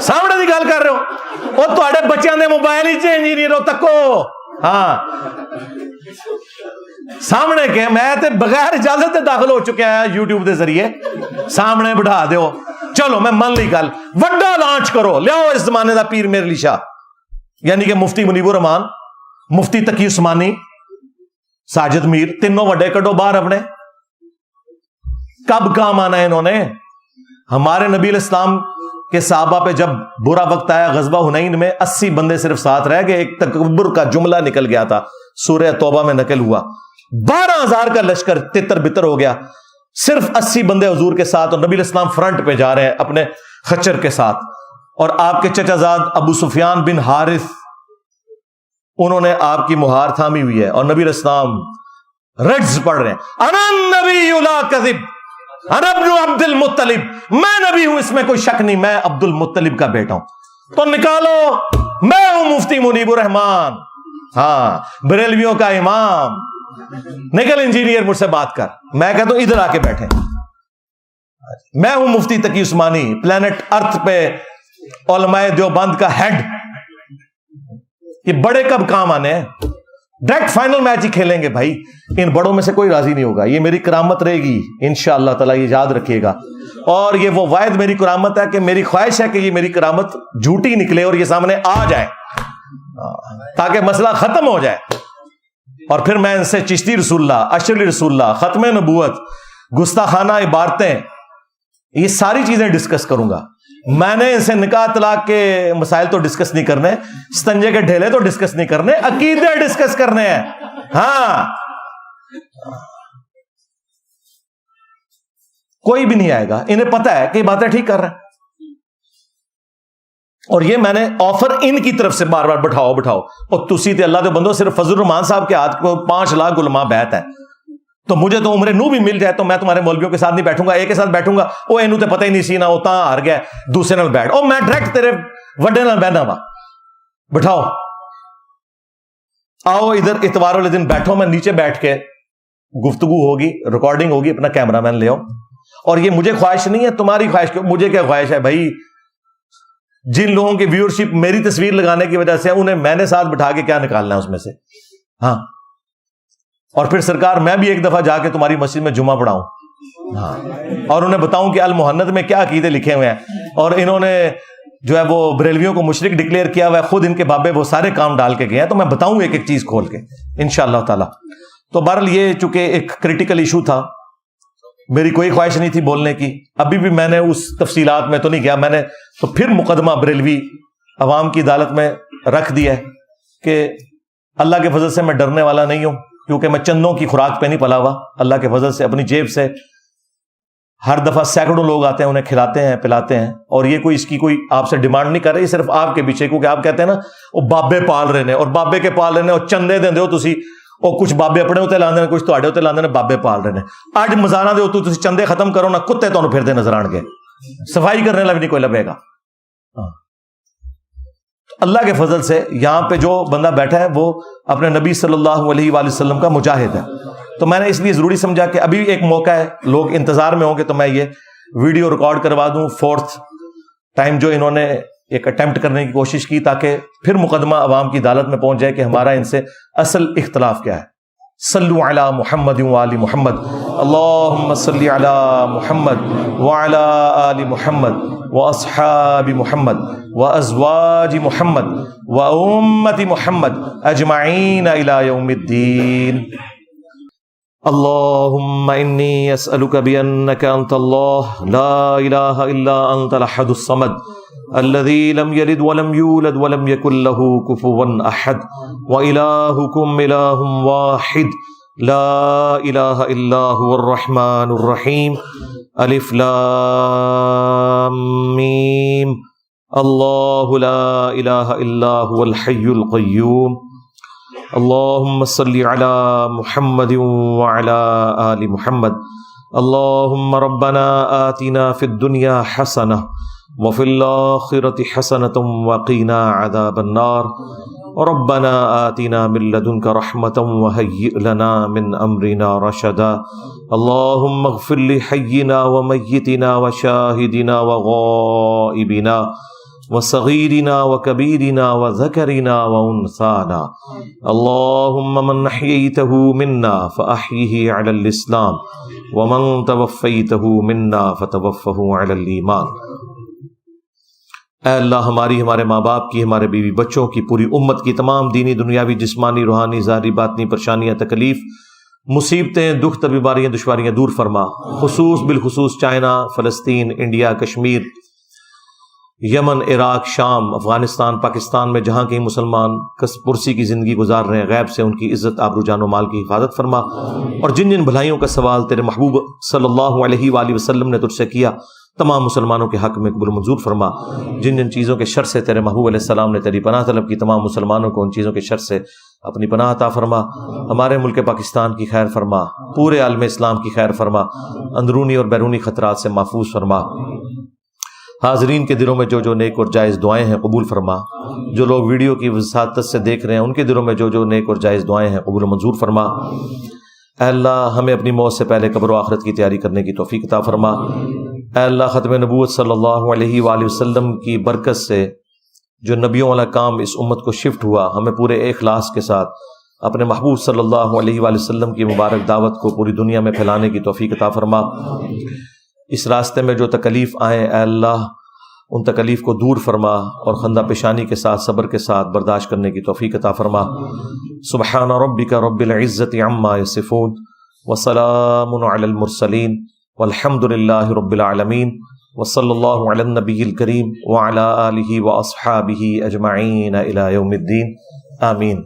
A: سامنے دی گل کر رہے ہو، اور تھوڑے بچیاں دے موبائل ہی انجینئر ہو تکو، ہاں سامنے کے میں تے بغیر اجازت داخل ہو چکے ہیں یوٹیوب دے ذریعے، سامنے بٹھا دیو، چلو میں من لی گل، وڈا لانچ کرو، لیاؤ اس زمانے دا پیر میر علی شاہ، یعنی کہ مفتی منیب الرحمان، مفتی تقی عثمانی، ساجد میر، تینوں وڈے کڈو باہر اپنے، کب کام آنا ہے انہوں نے؟ ہمارے نبی علیہ السلام کے صحابہ پہ جب برا وقت آیا غزوہ حنین میں 80 بندے صرف ساتھ رہ گئے، ایک تکبر کا جملہ نکل گیا تھا، سورہ توبہ میں نقل ہوا، 12,000 کا لشکر تتر بتر ہو گیا، صرف 80 بندے حضور کے ساتھ، اور نبی علیہ السلام فرنٹ پہ جا رہے ہیں اپنے خچر کے ساتھ، اور آپ کے چچا زاد ابو سفیان بن حارث انہوں نے آپ کی مہار تھامی ہوئی ہے، اور نبی علیہ السلام رڈز پڑھ رہے ہیں، انا النبی لا کذب انا ابن عبد المطلب، میں نبی ہوں اس میں کوئی شک نہیں، میں عبد المطلب کا بیٹا ہوں، تو نکالو میں ہوں مفتی منیب الرحمان، ہاں بریلویوں کا امام، نکل انجینئر مجھ سے بات کر. میں کہتا ہوں ادھر آ کے بیٹھے. میں ہوں مفتی تقی عثمانی, پلانٹ ارتھ پہ علماء دیوبند کا ہیڈ. یہ بڑے کب کام آنے ہیں؟ ڈائریکٹ فائنل میچ ہی کھیلیں گے بھائی. ان بڑوں میں سے کوئی راضی نہیں ہوگا. یہ میری کرامت رہے گی انشاءاللہ تعالیٰ, یہ یاد رکھیے گا. اور یہ وہ واحد میری کرامت ہے کہ میری خواہش ہے کہ یہ میری کرامت جھوٹی نکلے اور یہ سامنے آ جائے تاکہ مسئلہ ختم ہو جائے. اور پھر میں ان سے چشتی رسول اللہ, اشرلی رسول اللہ, ختم نبوت, گستاخانہ عبارتیں, یہ ساری چیزیں ڈسکس کروں گا. میں نے ان سے نکاح طلاق کے مسائل تو ڈسکس نہیں کرنے, استنجے کے ڈھیلے تو ڈسکس نہیں کرنے, عقیدے ڈسکس کرنے ہیں. ہاں, کوئی بھی نہیں آئے گا, انہیں پتا ہے کہ یہ باتیں ٹھیک کر رہے ہیں. اور یہ میں نے آفر ان کی طرف سے بار بار بٹھاؤ بٹھاؤ. اور تسی تے اللہ دے بندو, صرف فضل الرحمان صاحب کے ہاتھ کو 5 لاکھ علماء بیعت ہے, تو مجھے تو عمر نو بھی مل جائے تو میں تمہارے مولویوں کے ساتھ نہیں بیٹھوں گا. ایک کے ساتھ بیٹھوں گا, وہ اینو تے پتہ ہی نہیں سی نا, وہ تاں ہار گیا, دوسرے نال بیٹھ, او میں ڈائریکٹ تیرے وڈے نال بہنا وا. بٹھاؤ, آؤ ادھر اتوار والے دن بیٹھو, میں نیچے بیٹھ کے گفتگو ہوگی, ریکارڈنگ ہوگی, اپنا کیمرہ مین لے آؤ. اور یہ مجھے خواہش نہیں ہے, تمہاری خواہش. مجھے کیا خواہش ہے بھائی, جن لوگوں کی ویورشپ میری تصویر لگانے کی وجہ سے, انہیں میں نے ساتھ بٹھا کے کیا نکالنا ہے اس میں سے. ہاں, اور پھر سرکار میں بھی ایک دفعہ جا کے تمہاری مسجد میں جمعہ پڑھاؤں, ہاں, اور انہیں بتاؤں کہ المحنت میں کیا عقیدے لکھے ہوئے ہیں. اور انہوں نے جو ہے وہ بریلویوں کو مشرک ڈکلیئر کیا ہوا ہے, خود ان کے بابے وہ سارے کام ڈال کے گئے ہیں, تو میں بتاؤں ایک ایک چیز کھول کے انشاءاللہ تعالی. تو بہرحال یہ چونکہ ایک کریٹیکل ایشو تھا, میری کوئی خواہش نہیں تھی بولنے کی. ابھی بھی میں نے اس تفصیلات میں تو نہیں گیا. میں نے تو پھر مقدمہ بریلوی عوام کی عدالت میں رکھ دیا ہے کہ اللہ کے فضل سے میں ڈرنے والا نہیں ہوں, کیونکہ میں چندوں کی خوراک پہ نہیں پلا ہوا. اللہ کے فضل سے اپنی جیب سے ہر دفعہ سینکڑوں لوگ آتے ہیں, انہیں کھلاتے ہیں پلاتے ہیں. اور یہ کوئی اس کی کوئی آپ سے ڈیمانڈ نہیں کر رہے, یہ صرف آپ کے پیچھے, کیونکہ آپ کہتے ہیں نا وہ بابے پال رہے ہیں, اور بابے کے پال رہے ہیں, اور چندے دیں ہو تسی, اور کچھ بابے اپنے ہوتے لاندے ہیں, کچھ تواڈے ہوتے لاندے ہیں, بابے پال رہے ہیں. اج مزانا دے تو تسی چندے ختم کرو نا, کتے تانوں پھردے نظر آن گے, صفائی کرنے والا بھی نہیں کوئی لبے گا. اللہ کے فضل سے یہاں پہ جو بندہ بیٹھا ہے وہ اپنے نبی صلی اللہ علیہ وآلہ وسلم کا مجاہد ہے. تو میں نے اس لیے ضروری سمجھا کہ ابھی ایک موقع ہے, لوگ انتظار میں ہوں گے, تو میں یہ ویڈیو ریکارڈ کروا دوں 4th ٹائم جو انہوں نے ایک اٹیمپٹ کرنے کی کوشش کی, تاکہ پھر مقدمہ عوام کی عدالت میں پہنچ جائے کہ ہمارا ان سے اصل اختلاف کیا ہے. صلو علی محمد وآل محمد, اللہم صلی علی محمد وعلی آل محمد واصحاب محمد وازواج محمد وامت محمد اجمعین الی یوم الدین. اللہم انی اسألک بانک انت اللہ لا الہ الا انت الاحد الصمد الذي لم يلد ولم يولد ولم يكن له كفوا احد والهكم اله واحد لا اله الا هو الرحمن الرحيم الف لام میم الله لا اله الا هو الحي القيوم. اللهم صل على محمد وعلى آل محمد. اللهم ربنا آتنا في الدنيا حسنة وفي الآخرة حسنة وقنا عذاب النار. ربنا آتنا من لدنك رحمة وهيئ لنا من أمرنا رشدا. اللهم اغفر لحينا وميتنا وشاهدنا وغائبنا وصغيرنا وكبيرنا وذكرنا وأنثانا. اللهم من أحييته منا فأحيه على الإسلام ومن توفيته منا فتوفه على الإيمان. اے اللہ ہماری, ہمارے ماں باپ کی, ہمارے بیوی بچوں کی, پوری امت کی تمام دینی دنیاوی جسمانی روحانی ظاہری باطنی پریشانیاں تکلیف مصیبتیں دکھ بیماریاں دشواریاں دور فرما. خصوص بالخصوص چائنا, فلسطین, انڈیا, کشمیر, یمن, عراق, شام, افغانستان, پاکستان میں جہاں کہیں مسلمان پرسی کی زندگی گزار رہے ہیں, غیب سے ان کی عزت آبرو جان و مال کی حفاظت فرما. اور جن جن بھلائیوں کا سوال تیرے محبوب صلی اللہ علیہ وآلہ وسلم نے تجھ سے کیا, تمام مسلمانوں کے حق میں قبول منظور فرما. جن جن چیزوں کے شر سے تیرے محبوب علیہ السلام نے تیری پناہ طلب کی, تمام مسلمانوں کو ان چیزوں کے شر سے اپنی پناہ عطا فرما. ہمارے ملک پاکستان کی خیر فرما, پورے عالم اسلام کی خیر فرما, اندرونی اور بیرونی خطرات سے محفوظ فرما. حاضرین کے دلوں میں جو جو نیک اور جائز دعائیں ہیں قبول فرما. جو لوگ ویڈیو کی وساطت سے دیکھ رہے ہیں ان کے دلوں میں جو جو نیک اور جائز دعائیں ہیں قبول و منظور فرما. اے اللہ ہمیں اپنی موت سے پہلے قبر و آخرت کی تیاری کرنے کی توفیق عطا فرما. اے اللہ ختم نبوت صلی اللہ علیہ وآلہ وسلم کی برکت سے جو نبیوں والا کام اس امت کو شفٹ ہوا، ہمیں پورے اخلاص کے ساتھ اپنے محبوب صلی اللہ علیہ وآلہ وسلم کی مبارک دعوت کو پوری دنیا میں پھیلانے کی توفیق عطا فرما. اس راستے میں جو تکلیف آئیں اے اللہ ان تکلیف کو دور فرما اور خندہ پیشانی کے ساتھ صبر کے ساتھ برداشت کرنے کی توفیق عطا فرما. سبحان ربک رب العزت عما یصفون وسلام علی المرسلین والحمد للہ رب العالمین وصلی اللہ علی النبی الکریم وعلی آلہ واصحابہ اجمعین الی یوم الدین. آمین.